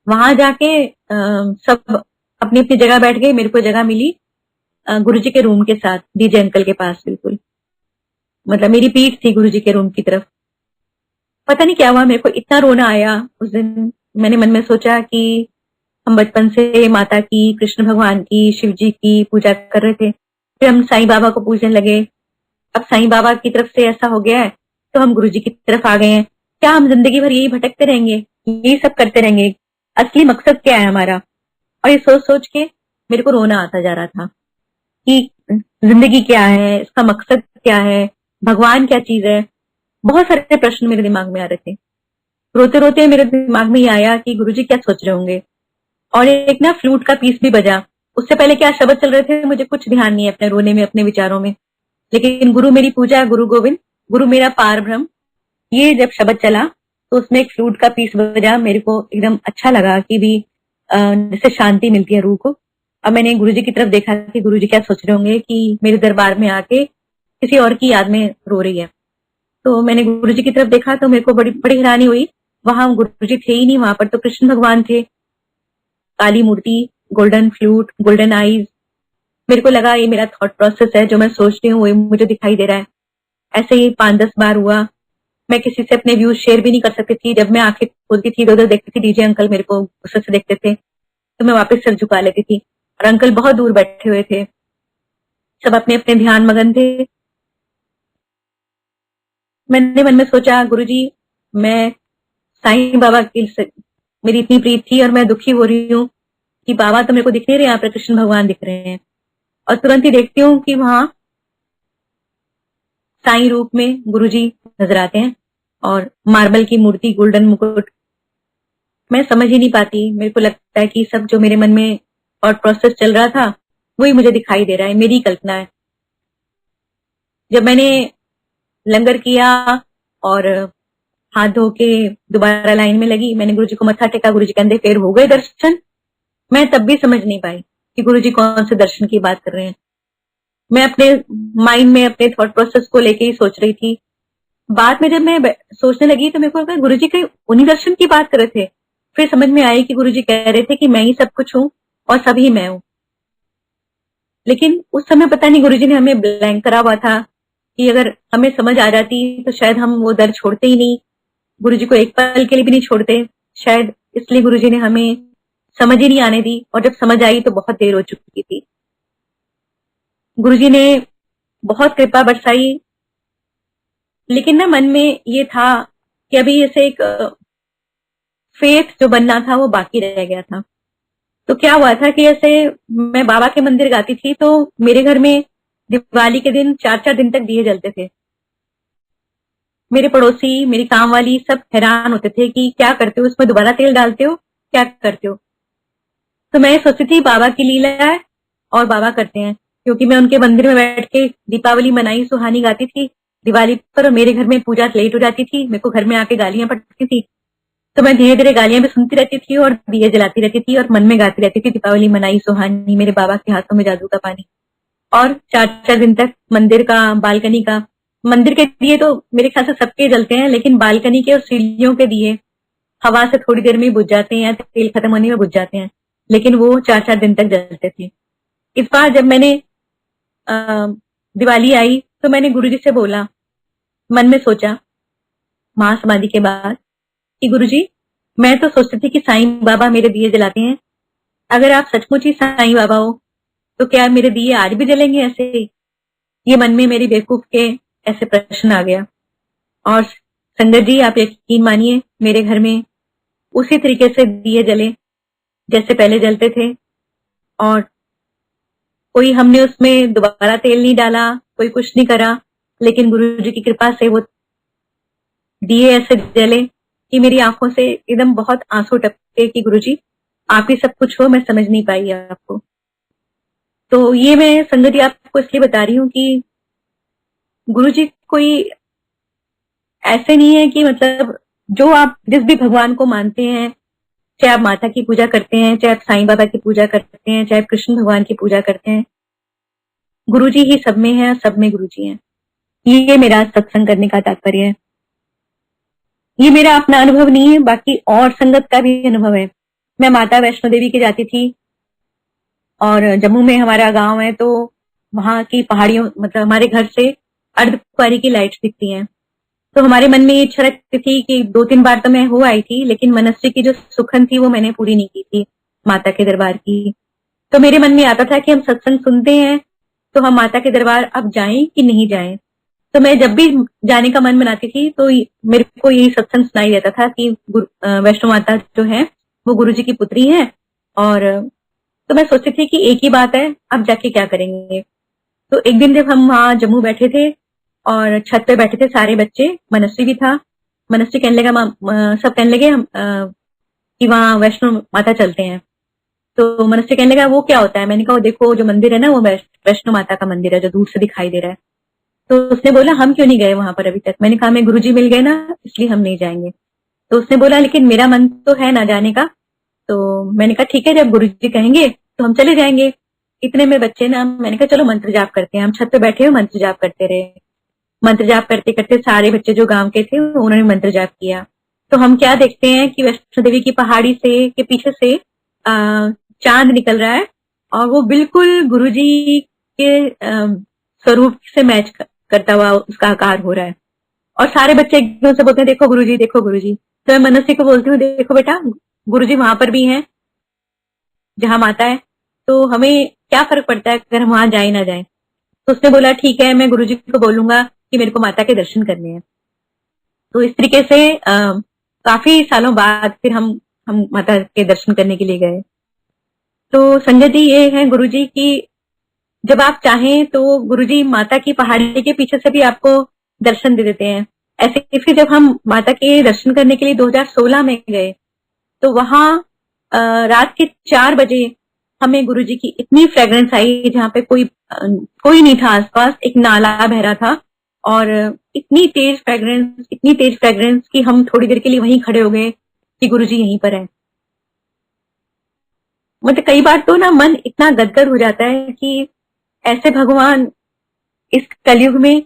वहां जाके सब अपनी अपनी जगह बैठ गए। मेरे को जगह मिली गुरुजी के रूम के साथ, डीजे अंकल के पास, बिल्कुल मतलब मेरी पीठ थी गुरुजी के रूम की तरफ। पता नहीं क्या हुआ, मेरे को इतना रोना आया उस दिन। मैंने मन में सोचा कि हम बचपन से माता की, कृष्ण भगवान की, शिव जी की पूजा कर रहे थे, फिर हम साईं बाबा को पूजने लगे। अब साईं बाबा की तरफ से ऐसा हो गया है तो हम गुरुजी की तरफ आ गए हैं। क्या हम जिंदगी भर यही भटकते रहेंगे, यही सब करते रहेंगे? असली मकसद क्या है हमारा? और ये सोच सोच के मेरे को रोना आता जा रहा था कि जिंदगी क्या है, इसका मकसद क्या है, भगवान क्या चीज है। बहुत सारे प्रश्न मेरे दिमाग में आ रहे थे। रोते रोते मेरे दिमाग में ये आया कि गुरुजी क्या सोच रहे होंगे। और एक ना फ्लूट का पीस भी बजा। उससे पहले क्या शब्द चल रहे थे मुझे कुछ ध्यान नहीं है अपने रोने में, अपने विचारों में। लेकिन गुरु मेरी पूजा, गुरु गोविंद, गुरु मेरा पार ब्रह्म, ये जब शब्द चला तो उसमें एक फ्लूट का पीस बजा। मेरे को एकदम अच्छा लगा कि भी जिससे शांति मिलती है रूह को। अब मैंने गुरुजी की तरफ देखा कि गुरुजी क्या सोच रहे होंगे कि मेरे दरबार में आके किसी और की याद में रो रही है। तो मैंने गुरुजी की तरफ देखा तो मेरे को बड़ी बड़ी हैरानी हुई। वहां गुरुजी थे ही नहीं, वहां पर तो कृष्ण भगवान थे, काली मूर्ति, गोल्डन फ्लूट, गोल्डन आईज। मेरे को लगा ये मेरा थॉट प्रोसेस है, जो मैं सोचती हूँ वो मुझे दिखाई दे रहा है। ऐसे ही 5-10 बार हुआ। मैं किसी से अपने व्यूज शेयर भी नहीं कर सकती थी। जब मैं आंखें खोलती थी, इधर उधर देखती थी, डीजे अंकल मेरे को गुस्से से देखते थे तो मैं वापस सर झुका लेती थी। और अंकल बहुत दूर बैठे हुए थे, सब अपने अपने ध्यान मगन थे। मैंने मन में सोचा गुरुजी, मैं साईं बाबा की मेरी इतनी प्रीत थी और मैं दुखी हो रही हूँ कि बाबा तो मेरे को दिख नहीं रहे, यहाँ पर कृष्ण भगवान दिख रहे हैं। और तुरंत ही देखती हूँ कि वहां साईं रूप में गुरुजी नजर आते हैं और मार्बल की मूर्ति, गोल्डन मुकुट। मैं समझ ही नहीं पाती। मेरे को लगता है कि सब जो मेरे मन में और प्रोसेस चल रहा था वही मुझे दिखाई दे रहा है, मेरी कल्पना है। जब मैंने लंगर किया और हाथ धो के दोबारा लाइन में लगी, मैंने गुरुजी को मत्था टेका। गुरुजी कहते फिर हो गए दर्शन। मैं तब भी समझ नहीं पाई कि गुरुजी कौन से दर्शन की बात कर रहे हैं। मैं अपने माइंड में अपने थॉट प्रोसेस को लेके ही सोच रही थी। बाद में जब मैं सोचने लगी तो मेरे को लगा गुरुजी कहीं उन्हीं दर्शन की बात कर रहे थे। फिर समझ में आई कि गुरुजी कह रहे थे कि मैं ही सब कुछ हूँ और सभी मैं हूँ। लेकिन उस समय पता नहीं गुरुजी ने हमें ब्लैंक करा हुआ था कि अगर हमें समझ आ जाती तो शायद हम वो दर्द छोड़ते ही नहीं, गुरुजी को एक पल के लिए भी नहीं छोड़ते शायद। इसलिए गुरुजी ने हमें समझ ही नहीं आने दी, और जब समझ आई तो बहुत देर हो चुकी थी। गुरुजी ने बहुत कृपा बरसाई। लेकिन ना मन में ये था कि अभी ऐसे एक फेथ जो बनना था वो बाकी रह गया था। तो क्या हुआ था कि ऐसे मैं बाबा के मंदिर गाती थी तो मेरे घर में दिवाली के दिन 4-4 दिन तक दिए जलते थे। मेरे पड़ोसी, मेरी काम वाली सब हैरान होते थे कि क्या करते हो, उसमें दोबारा तेल डालते हो, क्या करते हो। तो मैं सोचती थी बाबा की लीला है और बाबा करते हैं। क्योंकि मैं उनके मंदिर में बैठ के दीपावली मनाई सुहानी गाती थी दिवाली पर, और मेरे घर में पूजा लेट हो जाती थी, मेरे को घर में आके गालियां पड़ती थी। तो मैं धीरे धीरे गालियां भी सुनती रहती थी और दिए जलाती रहती थी और मन में गाती रहती थी दीपावली मनाई सुहानी, मेरे बाबा के हाथों में जादू का पानी। और 4-4 दिन तक मंदिर का, बालकनी का, मंदिर के दिए तो मेरे ख्याल से सबके जलते हैं, लेकिन बालकनी के और सीढ़ियों के दिए हवा से थोड़ी देर में ही बुझ जाते हैं या तेल खत्म होने में बुझ जाते हैं, लेकिन वो 4-4 दिन तक जलते थे। इस बार जब मैंने दिवाली आई तो मैंने गुरुजी से बोला, मन में सोचा महासमाधि के बाद, कि गुरुजी मैं तो सोचती थी कि साईं बाबा मेरे दिए जलाते हैं, अगर आप सचमुच ही साईं बाबा हो तो क्या मेरे दिए आज भी जलेंगे ऐसे ही? ये मन में मेरी बेवकूफ के ऐसे प्रश्न आ गया। और संगत जी आप यकीन मानिए मेरे घर में उसी तरीके से दिए जले जैसे पहले जलते थे, और कोई हमने उसमें दोबारा तेल नहीं डाला, कोई कुछ नहीं करा, लेकिन गुरुजी की कृपा से वो दिए ऐसे जले कि मेरी आंखों से एकदम बहुत आंसू टपके कि गुरुजी आप ही सब कुछ हो, मैं समझ नहीं पाई आपको। तो ये मैं संगत जी आपको इसलिए बता रही हूँ कि गुरुजी कोई ऐसे नहीं है कि मतलब जो आप जिस भी भगवान को मानते हैं, चाहे आप माता की पूजा करते हैं, चाहे आप साईं बाबा की पूजा करते हैं, चाहे आप कृष्ण भगवान की पूजा करते हैं, गुरुजी ही सब में है, सब में गुरुजी हैं। ये मेरा सत्संग करने का तात्पर्य है। ये मेरा अपना अनुभव नहीं है, बाकी और संगत का भी अनुभव है। मैं माता वैष्णो देवी की जाती थी और जम्मू में हमारा गांव है, तो वहां की पहाड़ियों मतलब हमारे घर से अर्धकुंवारी की लाइट्स दिखती हैं। तो हमारे मन में ये इच्छा रखती थी कि 2-3 बार तो मैं हो आई थी, लेकिन मनस्वी की जो सुखन थी वो मैंने पूरी नहीं की थी माता के दरबार की। तो मेरे मन में आता था कि हम सत्संग सुनते हैं तो हम माता के दरबार अब जाएं कि नहीं जाएं। तो मैं जब भी जाने का मन बनाती थी तो मेरे को यही सत्संग सुनाई देता था कि वैष्णो माता जो है वो गुरुजी की पुत्री है। और तो मैं सोचती थी कि एक ही बात है, अब जाके क्या करेंगे। तो एक दिन जब हम वहां जम्मू बैठे थे और छत पे बैठे थे सारे बच्चे, मनस्वी भी था, मनस्वी कहने लगा सब कहने लगे हम कि वहां वैष्णो माता चलते हैं। तो मनस्वी कहने लगा वो क्या होता है? मैंने कहा वो देखो जो मंदिर है ना वो वैष्णो माता का मंदिर है जो दूर से दिखाई दे रहा है। तो उसने बोला हम क्यों नहीं गए वहां पर अभी तक? मैंने कहा मैं गुरुजी मिल गए ना इसलिए हम नहीं जाएंगे। तो उसने बोला लेकिन मेरा मन तो है ना जाने का। तो मैंने कहा ठीक है जब गुरुजी कहेंगे तो हम चले जाएंगे। इतने में बच्चे ना, मैंने कहा चलो मंत्र जाप करते हैं। हम छत पे बैठे हुए मंत्र जाप करते रहे। मंत्र जाप करते करते सारे बच्चे जो गांव के थे उन्होंने मंत्र जाप किया। तो हम क्या देखते हैं कि वैष्णो देवी की पहाड़ी से के पीछे से चांद निकल रहा है और वो बिल्कुल गुरुजी के स्वरूप से मैच करता हुआ उसका आकार हो रहा है। और सारे बच्चे एकदम से बोलते हैं देखो गुरुजी, देखो गुरुजी। तो मैं मनस्वी को बोलती हूँ देखो बेटा गुरुजी वहां पर भी हैं जहां माता है, तो हमें क्या फर्क पड़ता है अगर हम वहां जाए ना जाए। तो उसने बोला ठीक है मैं गुरुजी को बोलूंगा कि मेरे को माता के दर्शन करने हैं। तो इस तरीके से काफी सालों बाद फिर हम माता के दर्शन करने के लिए गए। तो संजय जी ये है गुरुजी की जब आप चाहें तो गुरुजी माता की पहाड़ी के पीछे से भी आपको दर्शन दे देते हैं। ऐसे फिर जब हम माता के दर्शन करने के लिए 2016 में गए तो वहां रात के 4 बजे हमें गुरुजी की इतनी फ्रेग्रेंस आई जहाँ पे कोई नहीं था आसपास, एक नाला बह रहा था और इतनी तेज फ्रेग्रेंस कि हम थोड़ी देर के लिए वहीं खड़े हो गए कि गुरुजी यहीं पर है। मतलब कई बार तो ना मन इतना गदगद हो जाता है कि ऐसे भगवान इस कलयुग में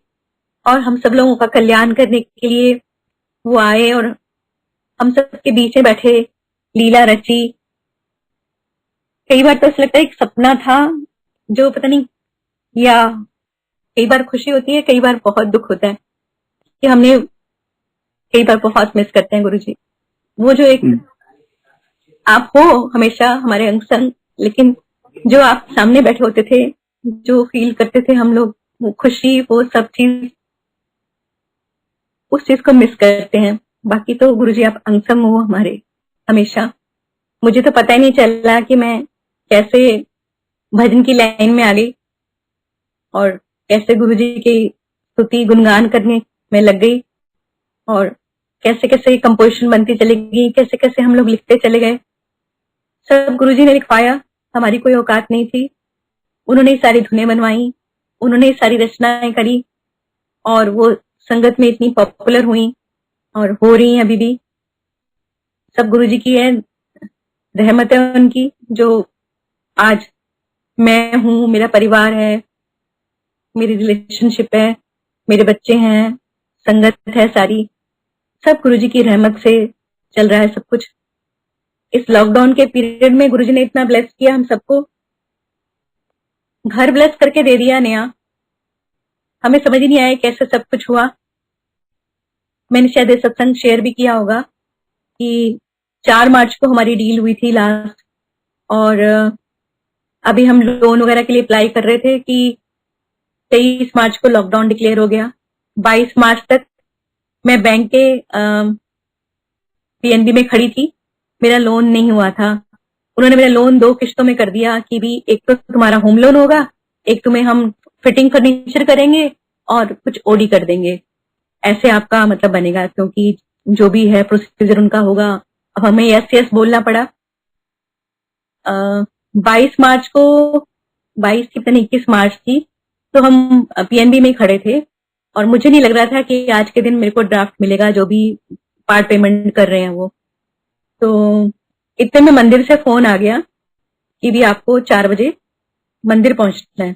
और हम सब लोगों का कल्याण करने के लिए वो आए और हम सब के बीच में बैठे लीला रची। कई बार तो ऐसा लगता है एक सपना था जो पता नहीं, या कई बार खुशी होती है, कई बार बहुत दुख होता है कि हमने कई बार बहुत मिस करते हैं गुरुजी। वो जो एक आप हो हमेशा हमारे अंग संग, लेकिन जो आप सामने बैठे होते थे, जो फील करते थे हम लोग, वो खुशी, वो सब चीज, उस चीज को मिस करते हैं। बाकी तो गुरुजी आप अंग संग हो हमारे हमेशा। मुझे तो पता ही नहीं चला कि मैं कैसे भजन की लाइन में आ गई और कैसे गुरुजी की स्तुति गुणगान करने में लग गई और कैसे कैसे कंपोजिशन बनती चली गई, कैसे कैसे हम लोग लिखते चले गए। सब गुरुजी ने लिखवाया, हमारी कोई औकात नहीं थी। उन्होंने सारी धुनें बनवाई, उन्होंने सारी रचनाएं करी और वो संगत में इतनी पॉपुलर हुई और हो रही हैं अभी भी। सब गुरुजी की है, रहमत है उनकी, जो आज मैं हूँ, मेरा परिवार है, मेरी रिलेशनशिप है, मेरे बच्चे हैं, संगत है सारी, सब गुरुजी की रहमत से चल रहा है सब कुछ। इस लॉकडाउन के पीरियड में गुरुजी ने इतना ब्लेस किया हम सबको, घर ब्लेस करके दे दिया नया। हमें समझ ही नहीं आया कैसे सब कुछ हुआ। मैंने शायद ये सत्संग शेयर भी किया होगा कि 4 मार्च को हमारी डील हुई थी लास्ट, और अभी हम लोन वगैरह के लिए अप्लाई कर रहे थे कि 23 मार्च को लॉकडाउन डिक्लेयर हो गया। 22 मार्च तक मैं बैंक के पीएनबी में खड़ी थी, मेरा लोन नहीं हुआ था। उन्होंने मेरा लोन 2 किश्तों में कर दिया कि भी एक तो तुम्हारा होम लोन होगा, एक तुम्हें हम फिटिंग फर्नीचर करेंगे और कुछ ओडी कर देंगे, ऐसे आपका मतलब बनेगा, क्योंकि जो भी है प्रोसीजर उनका होगा। अब हमें यस यस बोलना पड़ा। 22 मार्च को, 22 की पता नहीं 21 मार्च थी, तो हम पीएनबी में खड़े थे और मुझे नहीं लग रहा था कि आज के दिन मेरे को ड्राफ्ट मिलेगा, जो भी पार्ट पेमेंट कर रहे हैं वो। तो इतने में मंदिर से फोन आ गया कि भी आपको 4 बजे मंदिर पहुंचना है।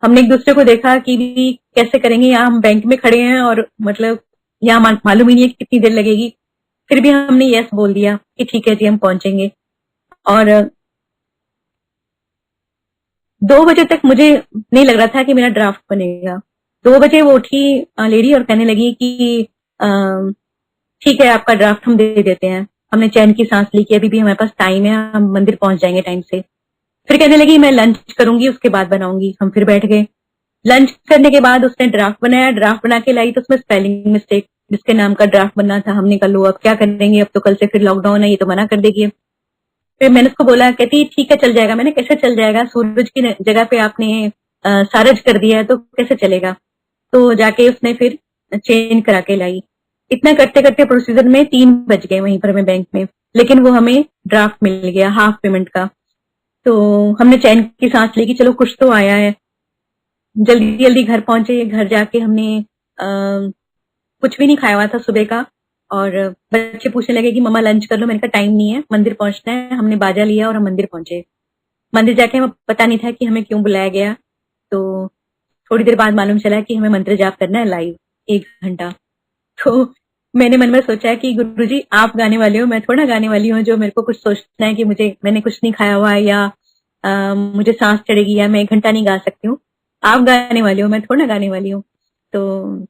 हमने एक दूसरे को देखा कि भी कैसे करेंगे, यहाँ हम बैंक में खड़े हैं और मतलब यहाँ मालूम ही नहीं है कि कितनी देर लगेगी। फिर भी हमने यस बोल दिया कि ठीक है जी हम पहुंचेंगे। और 2 बजे तक मुझे नहीं लग रहा था कि मेरा ड्राफ्ट बनेगा। 2 बजे वो उठी लेडी और कहने लगी कि ठीक है आपका ड्राफ्ट हम दे देते हैं। हमने चैन की सांस ली कि अभी भी हमारे पास टाइम है, हम मंदिर पहुंच जाएंगे टाइम से। फिर कहने लगी मैं लंच करूंगी उसके बाद बनाऊंगी। हम फिर बैठ गए। लंच करने के बाद उसने ड्राफ्ट बनाया, ड्राफ्ट बना के लाई तो उसमें स्पेलिंग मिस्टेक, जिसके नाम का ड्राफ्ट बनना था। हमने कहा लो अब क्या करेंगे, अब तो कल से फिर लॉकडाउन है, ये तो मना कर देगी। फिर मैंने उसको बोला, कहती ठीक है चल जाएगा। मैंने कैसे चल जाएगा, सूरज की जगह पे आपने सारज कर दिया है तो कैसे चलेगा। तो जाके उसने फिर चेंज करा के लाई। इतना करते करते प्रोसीजर में 3 बज गए वहीं पर हमें बैंक में, लेकिन वो हमें ड्राफ्ट मिल गया हाफ पेमेंट का। तो हमने चैन की सांस ली कि चलो कुछ तो आया है। जल्दी जल्दी घर पहुंचे। घर जाके हमने कुछ भी नहीं खाया हुआ था सुबह का, और बच्चे पूछने लगे कि मम्मा लंच कर लो। मैंने कहा टाइम नहीं है, मंदिर पहुंचना है। हमने बाजा लिया और हम मंदिर पहुंचे। मंदिर जाके हमें पता नहीं था कि हमें क्यों बुलाया गया। तो थोड़ी देर बाद मालूम चला कि हमें मंत्र जाप करना है लाइव 1 घंटा। तो मैंने मन में सोचा कि गुरुजी आप गाने वाले हो, मैं थोड़ा गाने वाली हूँ जो मेरे को कुछ सोचना है कि मैंने कुछ नहीं खाया हुआ है या मुझे सांस चढ़ेगी या मैं 1 घंटा नहीं गा सकती हूँ। आप गाने वाले हो, मैं थोड़ा गाने वाली हूँ। तो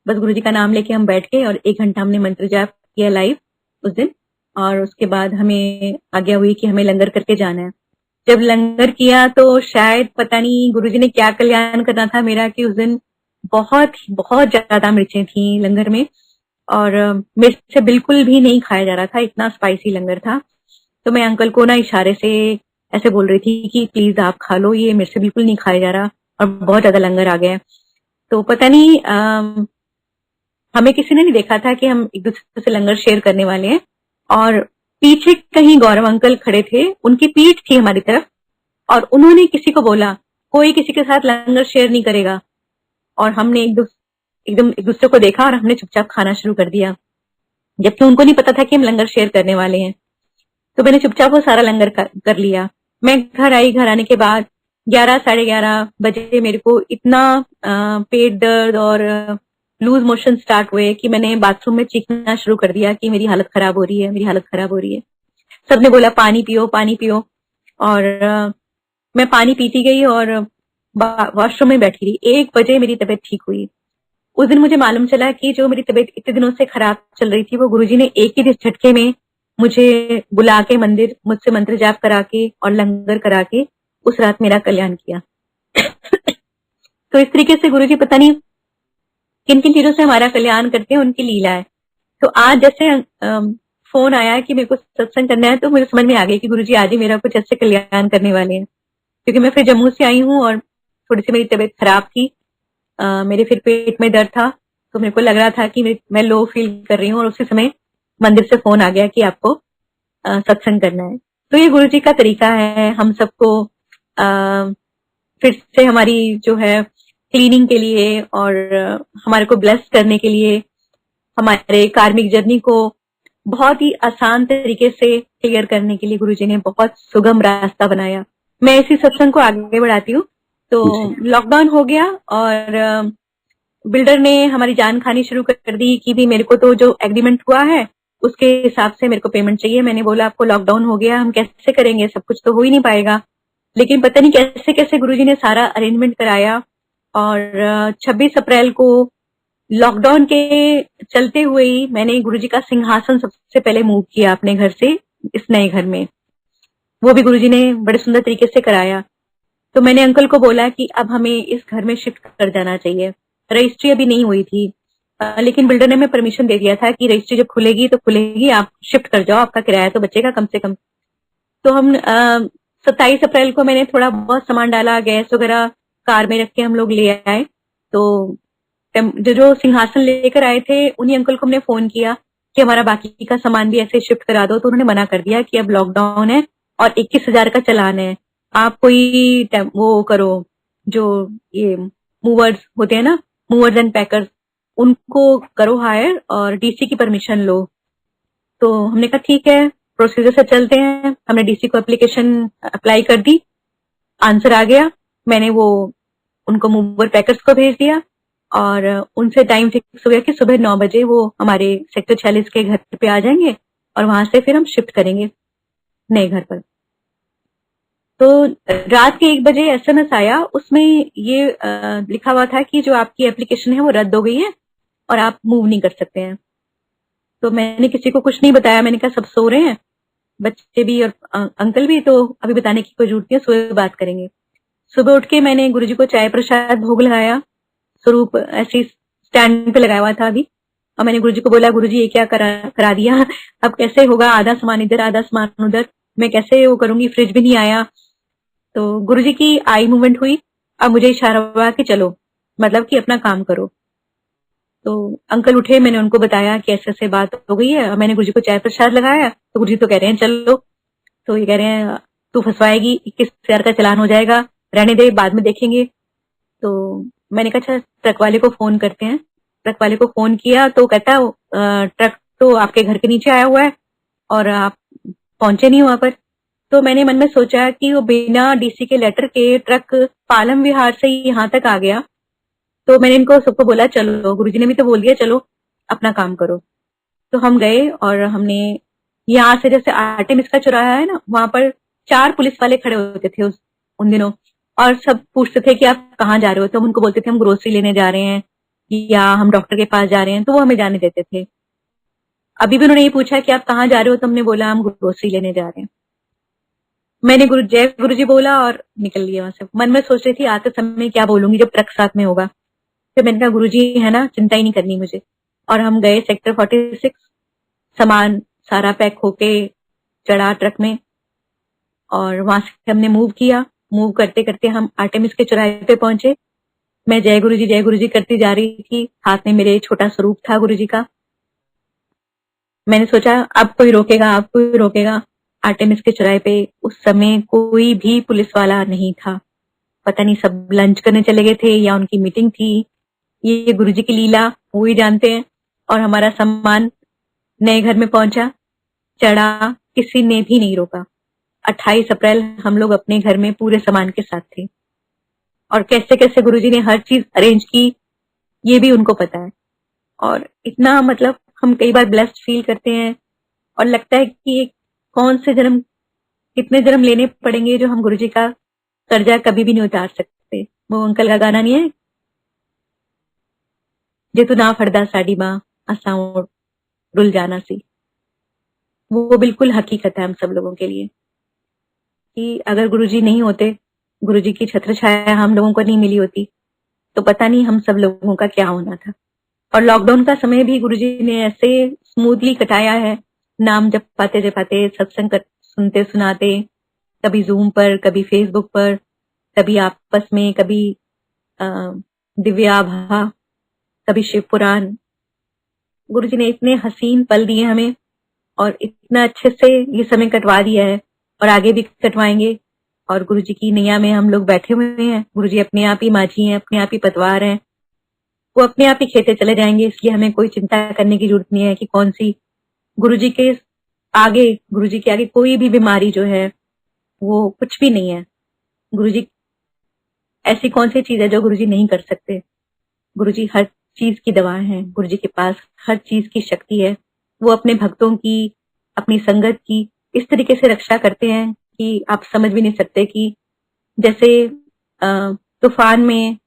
बस गुरुजी का नाम लेके हम बैठ गए और 1 घंटा हमने मंत्र जाप किया लाइव उस दिन। और उसके बाद हमें आज्ञा हुई कि हमें लंगर करके जाना है। जब लंगर किया तो शायद पता नहीं गुरुजी ने क्या कल्याण करना था मेरा कि उस दिन बहुत बहुत ज्यादा मिर्चें थी लंगर में, और मिर्च से बिल्कुल भी नहीं खाया जा रहा था, इतना स्पाइसी लंगर था। तो मैं अंकल को ना इशारे से ऐसे बोल रही थी कि प्लीज आप खा लो, ये मिर्च से बिल्कुल नहीं खाया जा रहा और बहुत ज्यादा लंगर आ गया है। तो पता नहीं हमें किसी ने नहीं देखा था कि हम एक दूसरे से लंगर शेयर करने वाले हैं, और पीछे कहीं गौरव अंकल खड़े थे, उनकी पीठ थी हमारी तरफ, और उन्होंने किसी को बोला कोई किसी के साथ लंगर शेयर नहीं करेगा। और हमने एकदम एक दूसरे को देखा और हमने चुपचाप खाना शुरू कर दिया, जबकि उनको नहीं पता था कि हम लंगर शेयर करने वाले हैं। तो मैंने चुपचाप वो सारा लंगर कर लिया। मैं घर आई। घर आने के बाद 11 साढ़े 11 बजे मेरे को इतना पेट दर्द और लूज मोशन स्टार्ट हुए कि मैंने बाथरूम में चीखना शुरू कर दिया कि मेरी हालत खराब हो रही है, मेरी हालत खराब हो रही है। सबने बोला पानी पियो पानी पियो, और मैं पानी पीती गई और वॉशरूम में बैठी रही। 1 बजे मेरी तबीयत ठीक हुई। उस दिन मुझे मालूम चला कि जो मेरी तबीयत इतने दिनों से खराब चल रही थी वो गुरुजी ने एक ही झटके में मुझे बुला के मंदिर मुझसे मंत्र जाप करा के और लंगर करा के उस रात मेरा कल्याण किया। तो इस तरीके से गुरुजी पता नहीं किन किन चीजों से हमारा कल्याण करते हैं, उनकी लीला है। तो आज जैसे फोन आया कि मेरे को सत्संग करना है, तो मुझे समझ में आ गया कि गुरुजी आज ही मेरा कुछ ऐसे कल्याण करने वाले हैं। क्योंकि मैं फिर जम्मू से आई हूँ और थोड़ी सी मेरी तबीयत खराब थी, मेरे फिर पेट में दर्द था, तो मेरे को लग रहा था कि मैं लो फील कर रही हूँ, और उसी समय मंदिर से फोन आ गया कि आपको सत्संग करना है। तो ये गुरुजी का तरीका है हम सबको फिर से हमारी जो है क्लीनिंग के लिए और हमारे को ब्लेस करने के लिए, हमारे कार्मिक जर्नी को बहुत ही आसान तरीके से क्लियर करने के लिए गुरुजी ने बहुत सुगम रास्ता बनाया। मैं इसी सत्संग को आगे बढ़ाती हूँ। तो लॉकडाउन हो गया और बिल्डर ने हमारी जान खानी शुरू कर दी कि भी मेरे को तो जो एग्रीमेंट हुआ है उसके हिसाब से मेरे को पेमेंट चाहिए। मैंने बोला आपको लॉकडाउन हो गया, हम कैसे करेंगे, सब कुछ तो हो ही नहीं पाएगा। लेकिन पता नहीं कैसे कैसे गुरुजी ने सारा अरेंजमेंट कराया और 26 अप्रैल को लॉकडाउन के चलते हुए ही मैंने गुरुजी का सिंहासन सबसे पहले मूव किया अपने घर से इस नए घर में। वो भी गुरुजी ने बड़े सुंदर तरीके से कराया। तो मैंने अंकल को बोला कि अब हमें इस घर में शिफ्ट कर जाना चाहिए। रजिस्ट्री अभी नहीं हुई थी, लेकिन बिल्डर ने हमें परमिशन दे दिया था कि रजिस्ट्री जब खुलेगी तो खुलेगी, आप शिफ्ट कर जाओ, आपका किराया तो बचेगा कम से कम। तो हम 27 अप्रैल को मैंने थोड़ा बहुत सामान डाला, गैस वगैरह कार में रख के हम लोग ले आए। तो जो सिंहासन लेकर आए थे उन्हीं अंकल को हमने फोन किया कि हमारा बाकी का सामान भी ऐसे शिफ्ट करा दो। तो उन्होंने मना कर दिया कि अब लॉकडाउन है और 21,000 का चालान है, आप कोई वो करो, जो ये मूवर्स होते हैं ना, मूवर्स एंड पैकर्स, उनको करो हायर और डीसी की परमिशन लो। तो हमने कहा ठीक है, प्रोसीजर से चलते हैं। हमने डीसी को एप्लीकेशन अप्लाई कर दी, आंसर आ गया। मैंने वो उनको मूवर पैकर्स को भेज दिया और उनसे टाइम फिक्स हो गया कि सुबह 9 बजे वो हमारे सेक्टर 46 के घर पे आ जाएंगे और वहां से फिर हम शिफ्ट करेंगे नए घर पर। तो रात के 1 बजे एसएमएस आया, उसमें ये लिखा हुआ था कि जो आपकी एप्लीकेशन है वो रद्द हो गई है और आप मूव नहीं कर सकते हैं। तो मैंने किसी को कुछ नहीं बताया, मैंने कहा सब सो रहे हैं, बच्चे भी और अंकल भी, तो अभी बताने की कोई जरूरत नहीं है, सुबह बात करेंगे। सुबह उठ के मैंने गुरुजी को चाय प्रसाद भोग लगाया, स्वरूप ऐसी स्टैंड पे लगाया हुआ था अभी, और मैंने गुरुजी को बोला गुरुजी ये क्या करा दिया, अब कैसे होगा, आधा सामान इधर आधा सामान उधर, मैं कैसे वो करूंगी, फ्रिज भी नहीं आया। तो गुरुजी की आई मूवमेंट हुई, अब मुझे इशारा हुआ कि चलो, मतलब कि अपना काम करो। तो अंकल उठे, मैंने उनको बताया कि ऐसे ऐसे बात हो गई है, मैंने गुरुजी को चाय प्रसाद लगाया। तो गुरुजी तो कह रहे हैं चलो, तो ये कह रहे हैं तू फंसवाएगी, 21,000 का चालान हो जाएगा, रहने दे, बाद में देखेंगे। तो मैंने कहा अच्छा ट्रक वाले को फोन करते हैं। ट्रक वाले को फोन किया तो कहता ट्रक तो आपके घर के नीचे आया हुआ है और आप पहुंचे नहीं वहां पर। तो मैंने मन में सोचा कि वो बिना डीसी के लेटर के ट्रक पालम विहार से यहाँ तक आ गया। तो मैंने इनको सबको बोला चलो, गुरुजी ने भी तो बोल दिया चलो अपना काम करो। तो हम गए और हमने यहाँ से, जैसे आर्टेमिस का चौराहा है ना, वहां पर 4 पुलिस वाले खड़े होते थे उन दिनों, और सब पूछते थे कि आप कहाँ जा रहे हो। तो हम उनको बोलते थे हम ग्रोसरी लेने जा रहे हैं या हम डॉक्टर के पास जा रहे हैं, तो वो हमें जाने देते थे। अभी भी उन्होंने ये पूछा कि आप कहाँ जा रहे हो, तो हमने बोला हम ग्रोसरी लेने जा रहे हैं। मैंने जय गुरुजी बोला और निकल लिया वहां से। मन में सोच रही थी आते समय क्या बोलूंगी जब ट्रक साथ में होगा। फिर मैंने कहा गुरुजी है ना, चिंता ही नहीं करनी मुझे। और हम गए सेक्टर 46, सामान सारा पैक होके चढ़ा ट्रक में और वहां से हमने मूव किया। मूव करते करते हम आर्टेमिस के चौराहे पे पहुंचे। मैं जय गुरुजी करती जा रही थी, हाथ में मेरे छोटा स्वरूप था गुरुजी का। मैंने सोचा अब कोई रोकेगा, अब कोई रोकेगा। आर्टेमिस के चौराहे पे उस समय कोई भी पुलिस वाला नहीं था, पता नहीं सब लंच करने चले गए थे या उनकी मीटिंग थी। ये गुरुजी की लीला वो ही जानते हैं। और हमारा सामान नए घर में पहुंचा, चढ़ा, किसी ने भी नहीं रोका। 28 अप्रैल हम लोग अपने घर में पूरे सामान के साथ थे। और कैसे कैसे गुरुजी ने हर चीज अरेंज की ये भी उनको पता है। और इतना मतलब हम कई बार ब्लेस्ड फील करते हैं और लगता है कि कौन से जन्म, कितने जन्म लेने पड़ेंगे जो हम गुरुजी का कर्जा कभी भी नहीं उतार सकते। वो अंकल का गाना नहीं है, जे तू ना फड़दा साडी मां असां रुल जाना सी। वो बिल्कुल हकीकत है हम सब लोगों के लिए कि अगर गुरुजी नहीं होते, गुरुजी की छत्र छाया हम लोगों को नहीं मिली होती, तो पता नहीं हम सब लोगों का क्या होना था। और लॉकडाउन का समय भी गुरुजी ने ऐसे स्मूथली कटाया है, नाम जपाते जपाते, सत्संग सुनते सुनाते, कभी जूम पर, कभी फेसबुक पर, कभी आपस में, कभी दिव्याभा, कभी शिव पुराण। गुरुजी ने इतने हसीन पल दिए हमें और इतना अच्छे से ये समय कटवा दिया है और आगे भी कटवाएंगे। और गुरु जी की नैया में हम लोग बैठे हुए हैं। गुरु जी अपने आप ही माझी हैं, अपने आप ही पतवार हैं, वो अपने आप ही खेते चले जाएंगे, इसलिए हमें कोई चिंता करने की जरूरत नहीं है कि कौन सी गुरु जी के आगे, गुरु जी के आगे कोई भी बीमारी जो है वो कुछ भी नहीं है। गुरु जी ऐसी कौन सी चीज है जो गुरु जी नहीं कर सकते। गुरु जी हर चीज की दवा है, गुरु जी के पास हर चीज की शक्ति है। वो अपने भक्तों की, अपनी संगत की इस तरीके से रक्षा करते हैं कि आप समझ भी नहीं सकते। कि जैसे तूफान में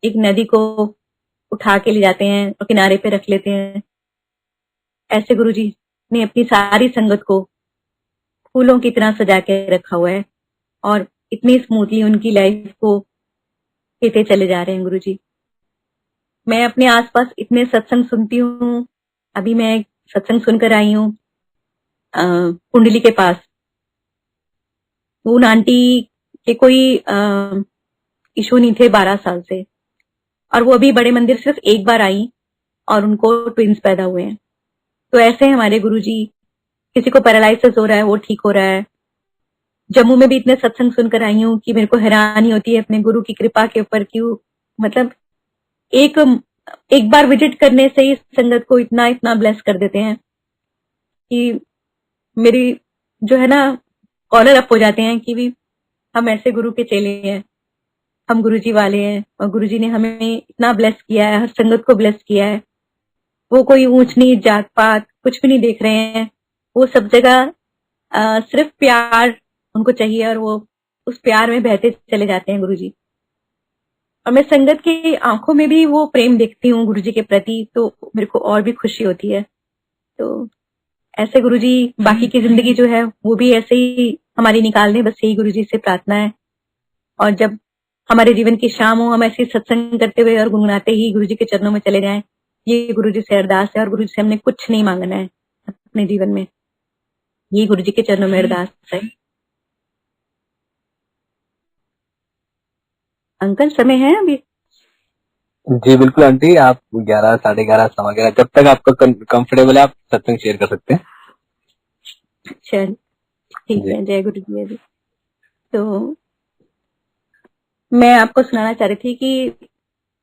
एक नदी को उठा के ले जाते हैं और किनारे पे रख लेते हैं, ऐसे गुरु जी ने अपनी सारी संगत को फूलों की तरह सजा के रखा हुआ है और इतनी स्मूथली उनकी लाइफ को कहते चले जा रहे हैं गुरु जी। मैं अपने आसपास इतने सत्संग सुनती हूँ। अभी मैं एक सत्संग सुनकर आई हूँ कुंडली के पास। उन आंटी के कोई इशू नहीं थे 12 साल से, और वो अभी बड़े मंदिर सिर्फ एक बार आई और उनको ट्विंस पैदा हुए हैं। तो ऐसे हमारे गुरुजी, किसी को पैरालाइसिस हो रहा है वो ठीक हो रहा है। जम्मू में भी इतने सत्संग सुनकर आई हूँ कि मेरे को हैरानी होती है अपने गुरु की कृपा के ऊपर कि मतलब एक बार विजिट करने से ही संगत को इतना इतना ब्लेस कर देते हैं कि मेरी जो है ना कॉलर अप हो जाते हैं कि भी हम ऐसे गुरु के चेले हैं, हम गुरुजी वाले हैं और गुरुजी ने हमें इतना ब्लेस किया है, हर संगत को ब्लेस किया है। वो कोई ऊंच नीच जात पात कुछ भी नहीं देख रहे हैं। वो सब जगह सिर्फ प्यार उनको चाहिए और वो उस प्यार में बहते चले जाते हैं गुरुजी। और मैं संगत की आंखों में भी वो प्रेम देखती हूँ गुरुजी के प्रति, तो मेरे को और भी खुशी होती है। तो ऐसे गुरुजी बाकी की जिंदगी जो है वो भी ऐसे ही हमारी निकाल दें, बस यही गुरुजी से प्रार्थना है। और जब हमारे जीवन की शाम हो, हम ऐसे सत्संग करते हुए और गुनगुनाते ही गुरुजी के चरणों में चले जाएं, ये गुरुजी से अरदास है। और गुरुजी से हमने कुछ नहीं मांगना है अपने जीवन में, ये गुरुजी के चरणों में अरदास है। अंकल समय है अभी? जी बिल्कुल आंटी, आप 11, 11:30, 11:15 जब तक आपका कंफर्टेबल है आप सत्संग शेयर कर सकते हैं। चल ठीक है, जय गुरु जी। अभी तो मैं आपको सुनाना चाह रही थी कि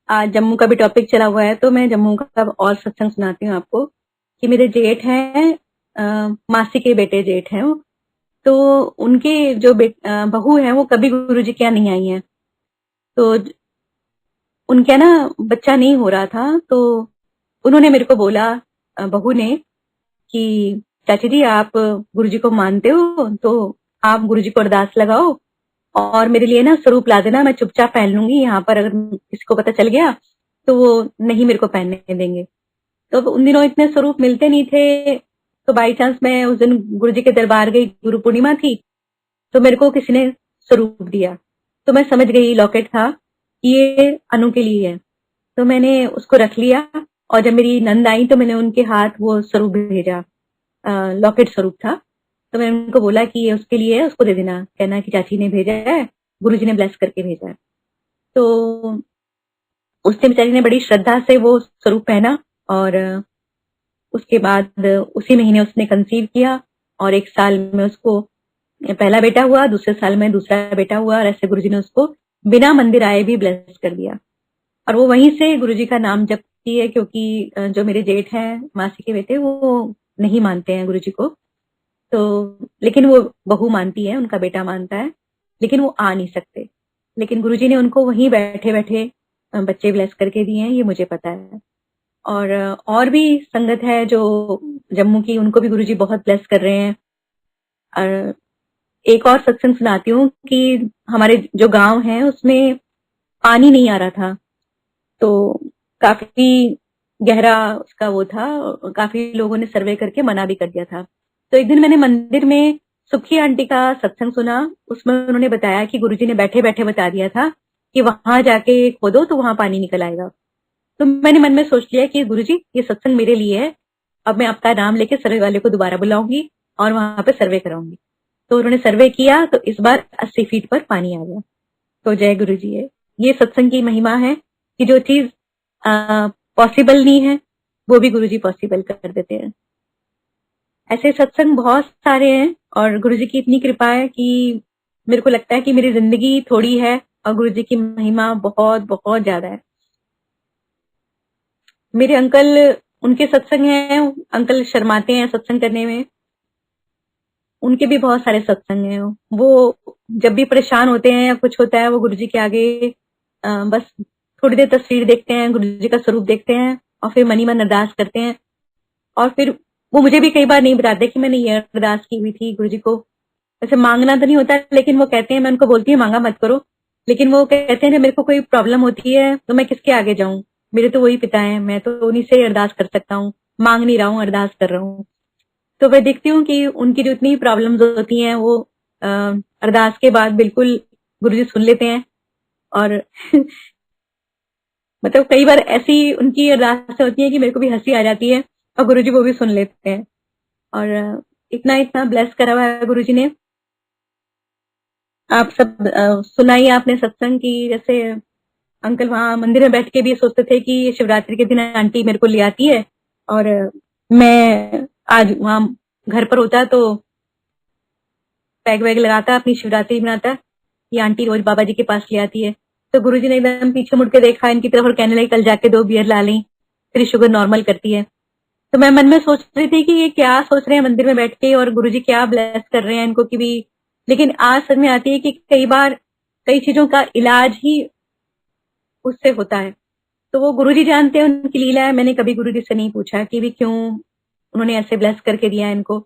आज जम्मू का भी टॉपिक चला हुआ है, तो मैं जम्मू का और सत्संग सुनाती हूँ आपको। कि मेरे जेठ हैं, मासी के बेटे जेठ हैं, तो उनके जो बहू है वो कभी गुरुजी के यहाँ नहीं आई है। तो उनके ना बच्चा नहीं हो रहा था, तो उन्होंने मेरे को बोला, बहू ने, कि चाची जी आप गुरुजी को मानते हो तो आप गुरुजी को अरदास लगाओ और मेरे लिए ना स्वरूप ला देना, मैं चुपचाप पहन लूंगी। यहाँ पर अगर किसी को पता चल गया तो वो नहीं मेरे को पहनने देंगे। तो उन दिनों इतने स्वरूप मिलते नहीं थे, तो बाई चांस मैं उस दिन गुरुजी के दरबार गई, गुरु पूर्णिमा थी, तो मेरे को किसी ने स्वरूप दिया। तो मैं समझ गई लॉकेट था कि ये अनु के लिए है, तो मैंने उसको रख लिया। और जब मेरी नंद आई तो मैंने उनके हाथ वो स्वरूप भेजा, लॉकेट स्वरूप था। तो मैंने उनको बोला कि ये उसके लिए है, उसको दे देना, कहना कि चाची ने भेजा है, गुरुजी ने ब्लेस करके भेजा है। तो उसने बेचारी ने बड़ी श्रद्धा से वो स्वरूप पहना और उसके बाद उसी महीने उसने कंसीव किया और 1 साल में उसको पहला बेटा हुआ, दूसरे साल में दूसरा बेटा हुआ, और ऐसे गुरुजी ने उसको बिना मंदिर आए भी ब्लेस कर दिया। और वो वहीं से गुरुजी का नाम जपती है, क्योंकि जो मेरे जेठ हैं मासी के बेटे, वो नहीं मानते हैं गुरुजी को। तो लेकिन वो बहू मानती है, उनका बेटा मानता है, लेकिन वो आ नहीं सकते। लेकिन गुरुजी ने उनको वहीं बैठे बैठे बच्चे ब्लेस करके दिए हैं, ये मुझे पता है। और भी संगत है जो जम्मू की, उनको भी गुरुजी बहुत ब्लेस कर रहे हैं। और एक और सत्संग सुनाती हूँ कि हमारे जो गांव है उसमें पानी नहीं आ रहा था, तो काफी गहरा उसका वो था, काफी लोगों ने सर्वे करके मना भी कर दिया था। तो एक दिन मैंने मंदिर में सुखी आंटी का सत्संग सुना, उसमें उन्होंने बताया कि गुरुजी ने बैठे बैठे बता दिया था कि वहां जाके खोदो तो वहां पानी निकल आएगा। तो मैंने मन में सोच लिया कि गुरुजी ये सत्संग मेरे लिए है, अब मैं आपका नाम लेके सर्वे वाले को दोबारा बुलाऊंगी और वहां पे सर्वे कराऊंगी। तो उन्होंने सर्वे किया, तो इस बार 80 फीट पर पानी आ गया। तो जय गुरुजी है। ये सत्संग की महिमा है कि जो चीज पॉसिबल नहीं है वो भी गुरुजी पॉसिबल कर देते हैं। ऐसे सत्संग बहुत सारे हैं और गुरुजी की इतनी कृपा है कि मेरे को लगता है कि मेरी जिंदगी थोड़ी है और गुरु जी की महिमा बहुत बहुत ज्यादा है। मेरे अंकल, उनके सत्संग हैं, अंकल शर्माते हैं सत्संग करने में। उनके भी बहुत सारे सत्संग हैं। वो जब भी परेशान होते हैं या कुछ होता है, वो गुरु जी के आगे बस थोड़ी देर तस्वीर देखते हैं, गुरु जी का स्वरूप देखते हैं और फिर मनी मन अरदास करते हैं। और फिर वो मुझे भी कई बार नहीं बताते कि मैंने ये अरदास की हुई थी गुरु जी को। वैसे मांगना तो नहीं होता, लेकिन वो कहते हैं, मैं उनको बोलती हूँ मांगा मत करो, लेकिन वो कहते हैं जब मेरे को कोई प्रॉब्लम होती है तो मैं किसके आगे जाऊं, मेरे तो वही पिता है, मैं तो उन्हीं से अरदास कर सकता हूँ। मांग नहीं रहा हूँ, अरदास कर रहा हूँ। तो मैं देखती हूँ कि उनकी जो इतनी प्रॉब्लम्स होती हैं वो अरदास के बाद बिल्कुल गुरुजी सुन लेते हैं। और मतलब कई बार ऐसी उनकी अरदास होती है कि मेरे को भी हंसी आ जाती है और गुरुजी वो भी सुन लेते हैं। और इतना इतना ब्लेस करा हुआ है गुरुजी ने। आप सब सुनाई आपने सत्संग की, जैसे अंकल वहां मंदिर में बैठ के भी सोचते थे कि शिवरात्रि के दिन आंटी मेरे को ले आती है और मैं आज वहां घर पर होता तो पैग वैग लगाता, अपनी शिवरात्रि मनाता, ये आंटी रोज बाबा जी के पास ले आती है। तो गुरुजी ने एकदम पीछे मुड़ के देखा इनकी तरफ और कहने लगे कल जाके 2 बियर ला ली, फिर शुगर नॉर्मल करती है। तो मैं मन में सोच रही थी कि ये क्या सोच रहे हैं मंदिर में बैठ के और गुरुजी क्या ब्लेस कर रहे हैं इनको की भी। लेकिन आज समझ में आती है कि कई बार कई चीजों का इलाज ही उससे होता है। तो वो गुरुजी जानते हैं उनकी लीला है। मैंने कभी गुरुजी से नहीं पूछा कि भी क्यों उन्होंने ऐसे ब्लेस करके दिया इनको।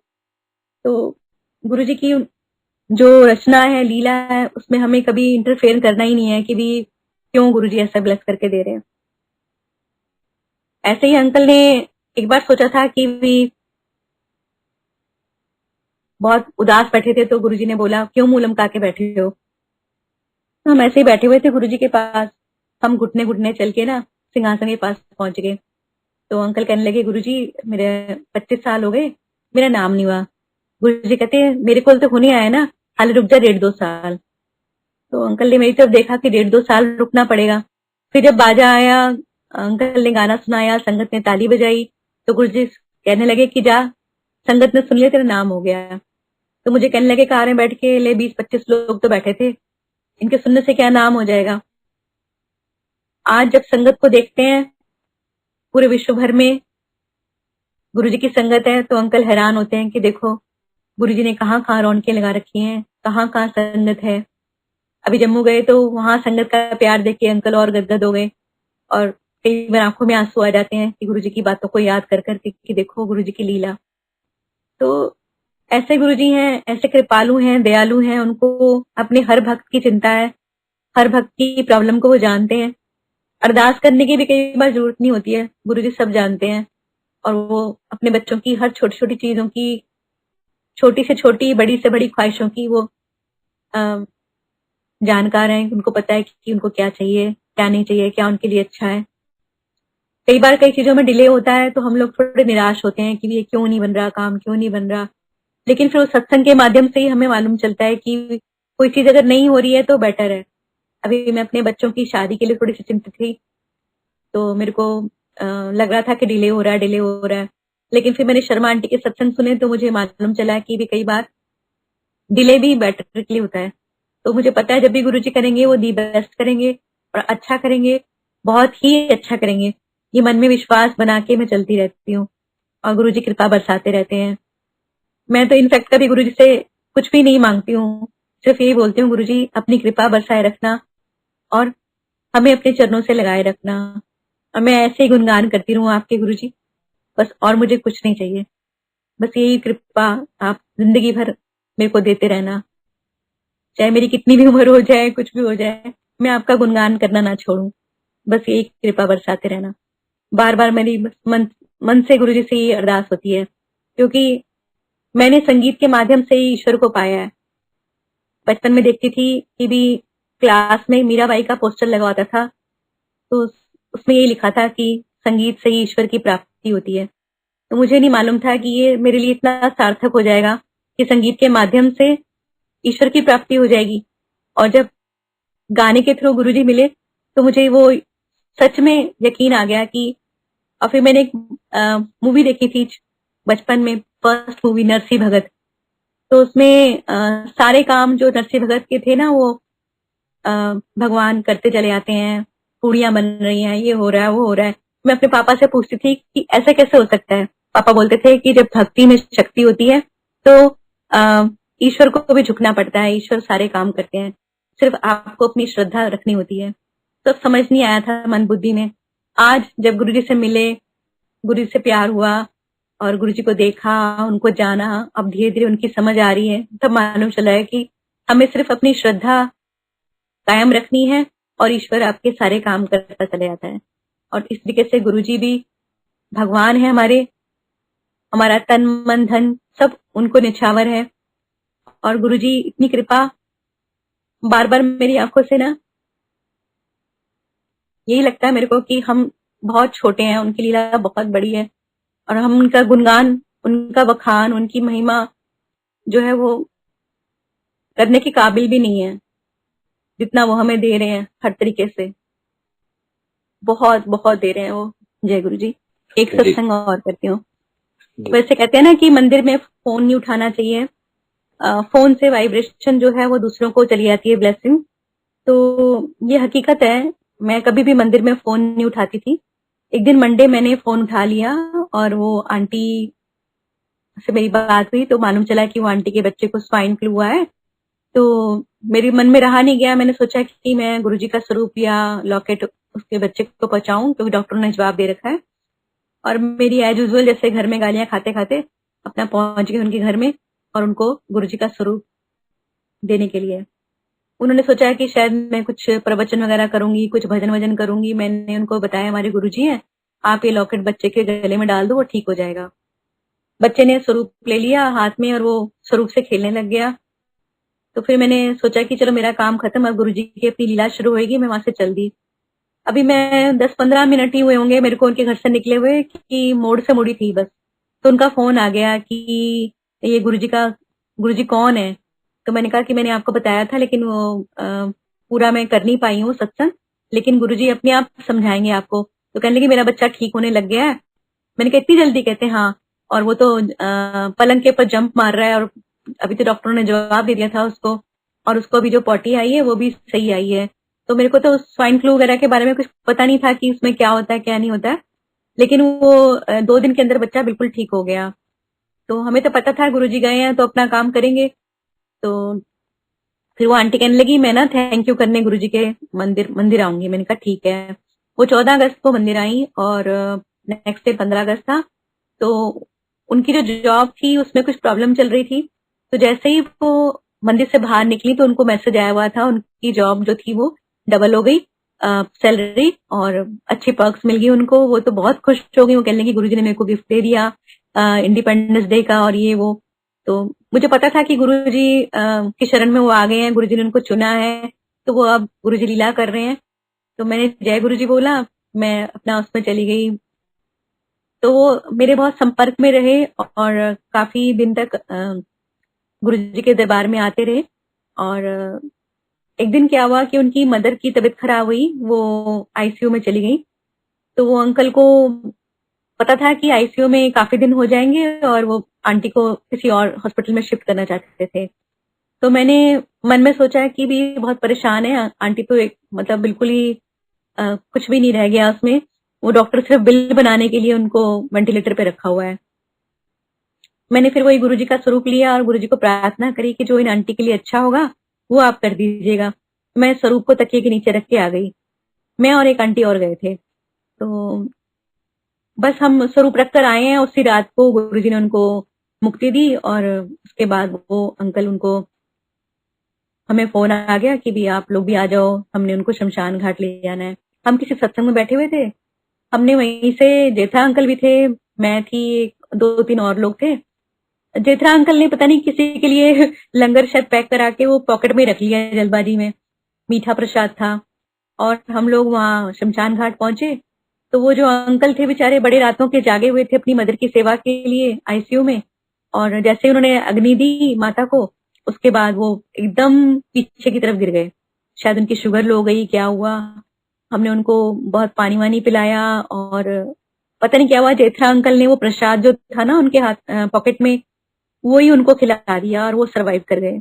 तो गुरुजी की जो रचना है, लीला है, उसमें हमें कभी इंटरफेयर करना ही नहीं है कि भी क्यों गुरुजी ऐसा ब्लेस करके दे रहे हैं। ऐसे ही अंकल ने एक बार सोचा था कि भी बहुत उदास बैठे थे तो गुरुजी ने बोला क्यों मुंह लमका के बैठे हो। तो हम ऐसे ही बैठे हुए थे गुरुजी के पास, हम घुटने घुटने चल के ना सिंहासन के पास पहुंच गए। तो अंकल कहने लगे गुरुजी मेरे 25 साल हो गए, मेरा नाम नहीं हुआ। गुरुजी कहते मेरे को तो होने आया ना, हाल रुक जा 1.5-2 साल। तो अंकल ने मेरी तरफ देखा कि 1.5-2 साल रुकना पड़ेगा। फिर जब बाजा आया, अंकल ने गाना सुनाया, संगत ने ताली बजाई, तो गुरुजी कहने लगे कि जा, संगत ने सुन लिया, तेरा नाम हो गया। तो मुझे कहने लगे कार में बैठ के, ले 20-25 लोग तो बैठे थे, इनके सुनने से क्या नाम हो जाएगा। आज जब संगत को देखते हैं पूरे विश्व भर में गुरुजी की संगत है, तो अंकल हैरान होते हैं कि देखो गुरुजी ने कहाँ कहाँ रौनकें लगा रखी हैं, कहाँ कहाँ संगत है। अभी जम्मू गए तो वहां संगत का प्यार देख के अंकल और गदगद हो गए और कई बार आंखों में आंसू आ जाते हैं कि गुरुजी की बातों को याद कर कर कि देखो गुरुजी की लीला। तो ऐसे गुरुजी हैं, ऐसे कृपालु हैं, दयालु हैं, उनको अपने हर भक्त की चिंता है, हर भक्त की प्रॉब्लम को वो जानते हैं। अरदास करने की भी कई बार जरूरत नहीं होती है, गुरुजी सब जानते हैं और वो अपने बच्चों की हर छोटी छोटी चीजों की, छोटी से छोटी, बड़ी से बड़ी ख्वाहिशों की वो जानकार हैं। उनको पता है कि उनको क्या चाहिए, क्या नहीं चाहिए, क्या उनके लिए अच्छा है। कई बार कई चीजों में डिले होता है तो हम लोग थोड़े निराश होते हैं कि ये क्यों नहीं बन रहा, काम क्यों नहीं बन रहा। लेकिन फिर उस सत्संग के माध्यम से ही हमें मालूम चलता है कि कोई चीज अगर नहीं हो रही है तो बेटर है। अभी मैं अपने बच्चों की शादी के लिए थोड़ी सी चिंतित थी, तो मेरे को लग रहा था कि डिले हो रहा है, डिले हो रहा है। लेकिन फिर मैंने शर्मा आंटी के सत्संग सुने तो मुझे मालूम चला कि भी कई बार डिले भी बेटर के लिए होता है। तो मुझे पता है जब भी गुरुजी करेंगे वो दी बेस्ट करेंगे और अच्छा करेंगे, बहुत ही अच्छा करेंगे। ये मन में विश्वास बना के मैं चलती रहती हूँ और गुरुजी कृपा बरसाते रहते हैं। मैं तो इनफैक्ट कभी गुरुजी से कुछ भी नहीं मांगती हूँ, सिर्फ यही बोलती हूँ गुरुजी अपनी कृपा बरसाए रखना और हमें अपने चरणों से लगाए रखना। और मैं ऐसे ही गुणगान करती रहूं आपके गुरुजी, बस और मुझे कुछ नहीं चाहिए। बस यही कृपा आप जिंदगी भर मेरे को देते रहना, चाहे मेरी कितनी भी उम्र हो जाए, कुछ भी हो जाए, मैं आपका गुणगान करना ना छोड़ूं। बस यही कृपा बरसाते रहना। बार बार मेरी मन से गुरुजी से ये अरदास होती है, क्योंकि मैंने संगीत के माध्यम से ही ईश्वर को पाया है। बचपन में देखती थी कि भी क्लास में मीराबाई का पोस्टर लगा होता था, तो उसमें ये लिखा था कि संगीत से ही ईश्वर की प्राप्ति होती है। तो मुझे नहीं मालूम था कि ये मेरे लिए इतना सार्थक हो जाएगा कि संगीत के माध्यम से ईश्वर की प्राप्ति हो जाएगी। और जब गाने के थ्रू गुरुजी मिले तो मुझे वो सच में यकीन आ गया कि। और फिर मैंने एक मूवी देखी थी बचपन में, फर्स्ट मूवी नरसी भगत। तो उसमें सारे काम जो नरसिंह भगत के थे ना वो भगवान करते चले आते हैं, पूड़ियां बन रही हैं, ये हो रहा है, वो हो रहा है। मैं अपने पापा से पूछती थी कि ऐसा कैसे हो सकता है। पापा बोलते थे कि जब भक्ति में शक्ति होती है तो ईश्वर को भी झुकना पड़ता है, ईश्वर सारे काम करते हैं, सिर्फ आपको अपनी श्रद्धा रखनी होती है। तो समझ नहीं आया था मन बुद्धि में। आज जब गुरु जी से मिले, गुरु जी से प्यार हुआ और गुरु जी को देखा, उनको जाना, अब धीरे धीरे उनकी समझ आ रही है, तब मालूम चला है कि हमें सिर्फ अपनी श्रद्धा कायम रखनी है और ईश्वर आपके सारे काम करता चले जाता है। और इस तरीके से गुरु जी भी भगवान है हमारे, हमारा तन मन धन सब उनको निछावर है। और गुरु जी इतनी कृपा, बार बार मेरी आंखों से ना यही लगता है मेरे को कि हम बहुत छोटे हैं, उनकी लीला बहुत बड़ी है और हम उनका गुणगान, उनका बखान, उनकी महिमा जो है वो करने के काबिल भी नहीं है, जितना वो हमें दे रहे हैं हर तरीके से। बहुत बहुत दे रहे हैं वो। जय गुरु जी। एक जी सत्संग और करती हूँ। जी वैसे कहते हैं ना कि मंदिर में फोन नहीं उठाना चाहिए, फोन से वाइब्रेशन जो है वो दूसरों को चली जाती है ब्लेसिंग। तो ये हकीकत है, मैं कभी भी मंदिर में फोन नहीं उठाती थी। एक दिन मंडे मैंने फोन उठा लिया और वो आंटी से मेरी बात हुई तो मालूम चला कि वो आंटी के बच्चे को स्वाइन फ्लू हुआ है। तो मेरे मन में रहा नहीं गया, मैंने सोचा कि मैं गुरुजी का स्वरूप या लॉकेट उसके बच्चे को पहुंचाऊं, क्योंकि डॉक्टर ने जवाब दे रखा है। और मेरी एज यूजुअल जैसे घर में गालियां खाते खाते अपना पहुंच गई उनके घर में और उनको गुरुजी का स्वरूप देने के लिए। उन्होंने सोचा कि शायद मैं कुछ प्रवचन वगैरह करूंगी, कुछ भजन वजन करूंगी। मैंने उनको बताया हमारे गुरुजी हैं, आप ये लॉकेट बच्चे के गले में डाल दो, वो ठीक हो जाएगा। बच्चे ने स्वरूप ले लिया हाथ में और वो स्वरूप से खेलने लग गया। तो फिर मैंने सोचा कि चलो मेरा काम खत्म, अब गुरुजी की अपनी लीला शुरू होगी। मैं वहां से चल दी। अभी मैं 10-15 मिनट ही हुए होंगे मेरे को उनके घर से निकले हुए कि मोड़ से मुड़ी थी बस, तो उनका फोन आ गया कि ये गुरुजी कौन है। तो मैंने कहा कि मैंने आपको बताया था, लेकिन वो पूरा मैं कर नहीं पाई हूँ सत्संग, लेकिन गुरुजी अपने आप समझाएंगे आपको। तो कहने लगे मेरा बच्चा ठीक होने लग गया है। मैंने कहा इतनी जल्दी? कहते हाँ, और वो तो पलंग के ऊपर जंप मार रहा है और अभी तो डॉक्टरों ने जवाब दे दिया था उसको, और उसको अभी जो पॉटी आई है वो भी सही आई है। तो मेरे को तो स्वाइन फ्लू वगैरह के बारे में कुछ पता नहीं था कि उसमें क्या होता है क्या नहीं होता है, लेकिन वो 2 दिन के अंदर बच्चा बिल्कुल ठीक हो गया। तो हमें तो पता था गुरुजी गए हैं तो अपना काम करेंगे। तो फिर वो आंटी कहने लगी मैं ना थैंक यू करने गुरुजी के मंदिर आऊंगी। मैंने कहा ठीक है। वो 14 अगस्त को मंदिर आई और नेक्स्ट डे 15 अगस्त था। तो उनकी जो जॉब थी उसमें कुछ प्रॉब्लम चल रही थी। तो जैसे ही वो मंदिर से बाहर निकली तो उनको मैसेज आया हुआ था, उनकी जॉब जो थी वो डबल हो गई, सैलरी और अच्छी पर्क्स मिल गई उनको। वो तो बहुत खुश हो गई। वो कहने लगी गुरुजी ने मेरे को गिफ्ट दे दिया इंडिपेंडेंस डे का और ये वो। तो मुझे पता था कि गुरुजी की शरण में वो आ गए हैं, गुरुजी ने उनको चुना है, तो वो अब गुरुजी लीला कर रहे हैं। तो मैंने जय गुरुजी बोला, मैं अपना उसमें चली गई। तो वो मेरे बहुत संपर्क में रहे और काफी दिन तक गुरुजी के दरबार में आते रहे। और एक दिन क्या हुआ कि उनकी मदर की तबीयत खराब हुई, वो आईसीयू में चली गई। तो वो अंकल को पता था कि आईसीयू में काफी दिन हो जाएंगे और वो आंटी को किसी और हॉस्पिटल में शिफ्ट करना चाहते थे। तो मैंने मन में सोचा कि भी बहुत परेशान है आंटी, तो एक मतलब बिल्कुल ही कुछ भी नहीं रह गया उसमें। वो डॉक्टर सिर्फ बिल बनाने के लिए उनको वेंटिलेटर पे रखा हुआ है। मैंने फिर वही गुरुजी का स्वरूप लिया और गुरुजी को प्रार्थना करी कि जो इन आंटी के लिए अच्छा होगा वो आप कर दीजिएगा। मैं स्वरूप को तकिए के नीचे रख के आ गई। मैं और एक आंटी और गए थे। तो बस हम स्वरूप रखकर आए हैं। उसी रात को गुरुजी ने उनको मुक्ति दी और उसके बाद वो अंकल, उनको हमें फोन आ गया कि भी आप लोग भी आ जाओ, हमने उनको शमशान घाट ले जाना है। हम किसी सत्संग में बैठे हुए थे, हमने वहीं से जेठा अंकल भी थे, मैं थी, 2-3 और लोग थे। जेठा अंकल ने पता नहीं किसी के लिए लंगर शायद पैक करा के वो पॉकेट में रख लिया जल्दबाजी में, मीठा प्रसाद था। और हम लोग वहां शमशान घाट पहुंचे तो वो जो अंकल थे बेचारे बड़े रातों के जागे हुए थे अपनी मदर की सेवा के लिए आईसीयू में। और जैसे उन्होंने अग्नि दी माता को, उसके बाद वो एकदम पीछे की तरफ गिर गए। शायद उनकी शुगर लो गई, क्या हुआ। हमने उनको बहुत पानी वानी पिलाया और पता नहीं क्या हुआ, जेठा अंकल ने वो प्रसाद जो था ना उनके हाथ पॉकेट में वही उनको खिला दिया और वो सरवाइव कर गए।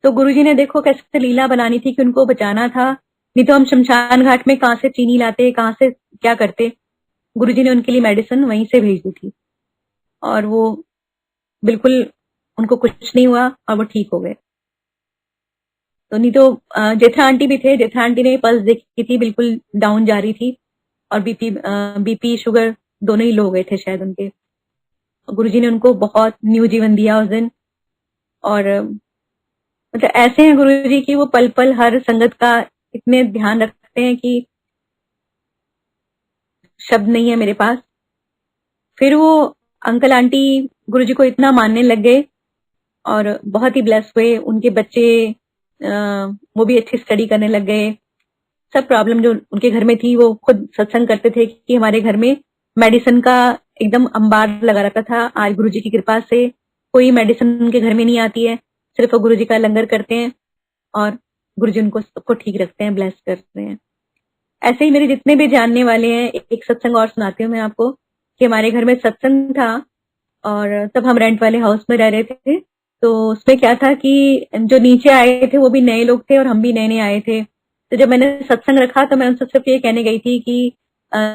तो गुरुजी ने देखो कैसे लीला बनानी थी कि उनको बचाना था, नहीं तो हम शमशान घाट में कहाँ से चीनी लाते, कहाँ से क्या करते। गुरुजी ने उनके लिए मेडिसिन वहीं से भेज दी थी और वो बिल्कुल उनको कुछ नहीं हुआ और वो ठीक हो गए। तो नहीं तो जेठा आंटी भी थे, जेठा आंटी ने पल्स देखी थी, बिल्कुल डाउन जा रही थी और बीपी शुगर दोनों ही लो हो गए थे शायद उनके। गुरुजी ने उनको बहुत न्यू जीवन दिया उस दिन। और मतलब ऐसे हैं गुरुजी की, वो पल पल हर संगत का इतने ध्यान रखते हैं कि शब्द नहीं है मेरे पास। फिर वो अंकल आंटी गुरुजी को इतना मानने लग गए और बहुत ही ब्लेस हुए। उनके बच्चे वो भी अच्छी स्टडी करने लग गए। सब प्रॉब्लम जो उनके घर में थी वो खुद सत्संग करते थे कि हमारे घर में मेडिसिन का एकदम अंबार लगा रखा था। आज गुरुजी की कृपा से कोई मेडिसिन उनके घर में नहीं आती है, सिर्फ वो गुरुजी का लंगर करते हैं और गुरुजी उनको सबको ठीक रखते हैं, ब्लेस करते हैं। ऐसे ही मेरे जितने भी जानने वाले हैं, एक सत्संग और सुनाती हूँ मैं आपको कि हमारे घर में सत्संग था और तब हम रेंट वाले हाउस में रह रहे थे। तो उसमें क्या था कि जो नीचे आए थे वो भी नए लोग थे और हम भी नए नए आए थे। तो जब मैंने सत्संग रखा तो मैं उनसे सिर्फ ये कहने गई थी कि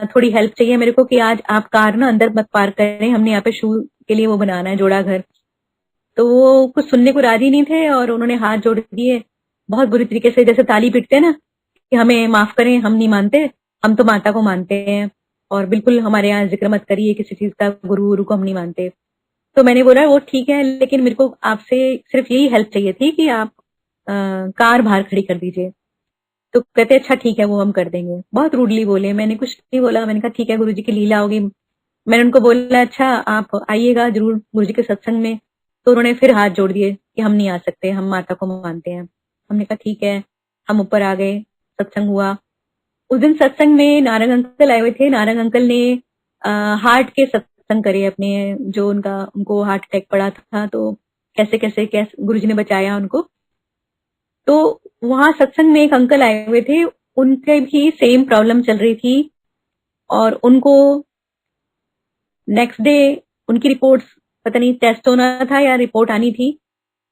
थोड़ी हेल्प चाहिए मेरे को कि आज आप कार ना अंदर मत पार्क करें, हमने यहाँ पे शू के लिए वो बनाना है जोड़ा घर। तो वो कुछ सुनने को राजी नहीं थे और उन्होंने हाथ जोड़ दिए बहुत बुरी तरीके से, जैसे ताली पीटते हैं ना कि हमें माफ करें, हम नहीं मानते, हम तो माता को मानते हैं और बिल्कुल हमारे यहाँ जिक्र मत करिए किसी चीज का, गुरु गुरु को हम नहीं मानते। तो मैंने बोला वो ठीक है, लेकिन मेरे को आपसे सिर्फ यही हेल्प चाहिए थी कि आप कार बाहर खड़ी कर दीजिए। तो कहते अच्छा ठीक है वो हम कर देंगे। बहुत रूडली बोले, मैंने कुछ नहीं बोला, मैंने कहा ठीक है गुरुजी की लीला होगी। मैंने उनको बोला अच्छा आप आइएगा जरूर गुरुजी के सत्संग में। तो उन्होंने फिर हाथ जोड़ दिए कि हम नहीं आ सकते, हम माता को मानते हैं। हमने कहा ठीक है, हम ऊपर आ गए, सत्संग हुआ। उस दिन सत्संग में नारंग अंकल आए हुए थे। नारंग अंकल ने हार्ट के सत्संग करे अपने, जो उनको हार्ट अटैक पड़ा था तो कैसे गुरुजी ने बचाया उनको। तो वहां सत्संग में एक अंकल आए हुए थे, उनके भी सेम प्रॉब्लम चल रही थी और उनको नेक्स्ट डे उनकी रिपोर्ट्स पता नहीं टेस्ट होना था या रिपोर्ट आनी थी,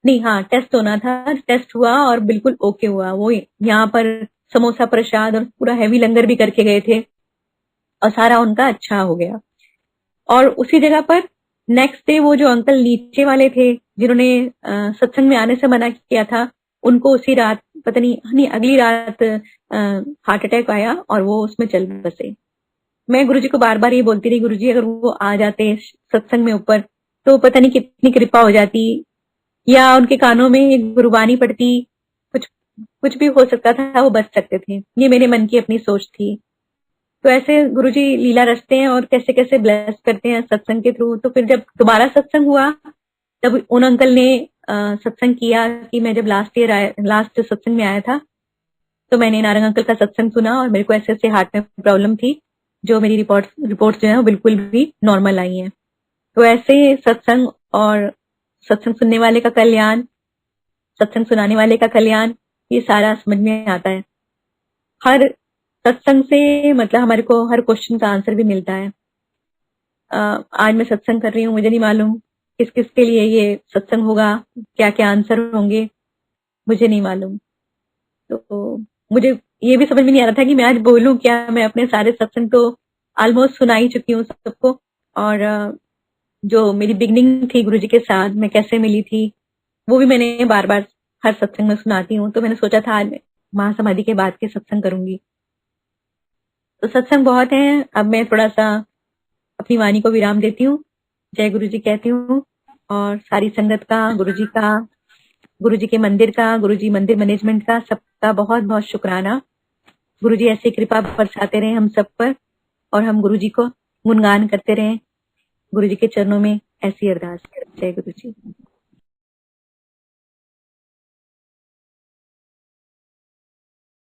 नहीं हाँ टेस्ट होना था। टेस्ट हुआ और बिल्कुल ओके हुआ। वो यहाँ पर समोसा प्रसाद और पूरा हैवी लंगर भी करके गए थे और सारा उनका अच्छा हो गया। और उसी जगह पर नेक्स्ट डे वो जो अंकल नीचे वाले थे जिन्होंने सत्संग में आने से मना किया था, उनको उसी रात पता नहीं अगली रात हार्ट अटैक आया और वो उसमें चल बसे। मैं गुरुजी को बार बार ये बोलती रही, गुरुजी अगर वो आ जाते सत्संग में ऊपर तो पता नहीं कितनी कृपा हो जाती, या उनके कानों में एक गुरबानी पड़ती, कुछ कुछ भी हो सकता था, वो बच सकते थे। ये मेरे मन की अपनी सोच थी। तो ऐसे गुरुजी लीला रचते हैं और कैसे कैसे ब्लेस करते हैं सत्संग के थ्रू। तो फिर जब दोबारा सत्संग हुआ तब उन अंकल ने सत्संग किया कि मैं जब लास्ट सत्संग में आया था तो मैंने नारंग अंकल का सत्संग सुना और मेरे को ऐसे ऐसे हार्ट में प्रॉब्लम थी, जो मेरी रिपोर्ट जो है वो बिल्कुल भी नॉर्मल आई है। तो ऐसे सत्संग और सत्संग सुनने वाले का कल्याण, सत्संग सुनाने वाले का कल्याण, ये सारा समझ में आता है। हर सत्संग से मतलब हमारे को हर क्वेश्चन का आंसर भी मिलता है। आज मैं सत्संग कर रही हूँ, मुझे नहीं मालूम किस किस के लिए ये सत्संग होगा, क्या क्या आंसर होंगे, मुझे नहीं मालूम। तो मुझे ये भी समझ में नहीं आ रहा था कि मैं आज बोलूं क्या। मैं अपने सारे सत्संग तो ऑलमोस्ट सुना ही चुकी हूँ सबको। और जो मेरी बिगनिंग थी गुरुजी के साथ, मैं कैसे मिली थी, वो भी मैंने बार बार हर सत्संग में सुनाती हूँ। तो मैंने सोचा था आज महासमाधि के बाद के सत्संग करूंगी। तो सत्संग बहुत है, अब मैं थोड़ा सा अपनी वाणी को विराम देती हूँ, जय गुरुजी कहती हूँ। और सारी संगत का, गुरुजी का, गुरुजी के मंदिर का, गुरुजी मंदिर मैनेजमेंट का, सबका बहुत बहुत शुक्राना। गुरुजी ऐसी कृपा बरसाते रहे हम सब पर और हम गुरुजी को गुणगान करते रहे। गुरुजी के चरणों में ऐसी अरदास। जय गुरुजी।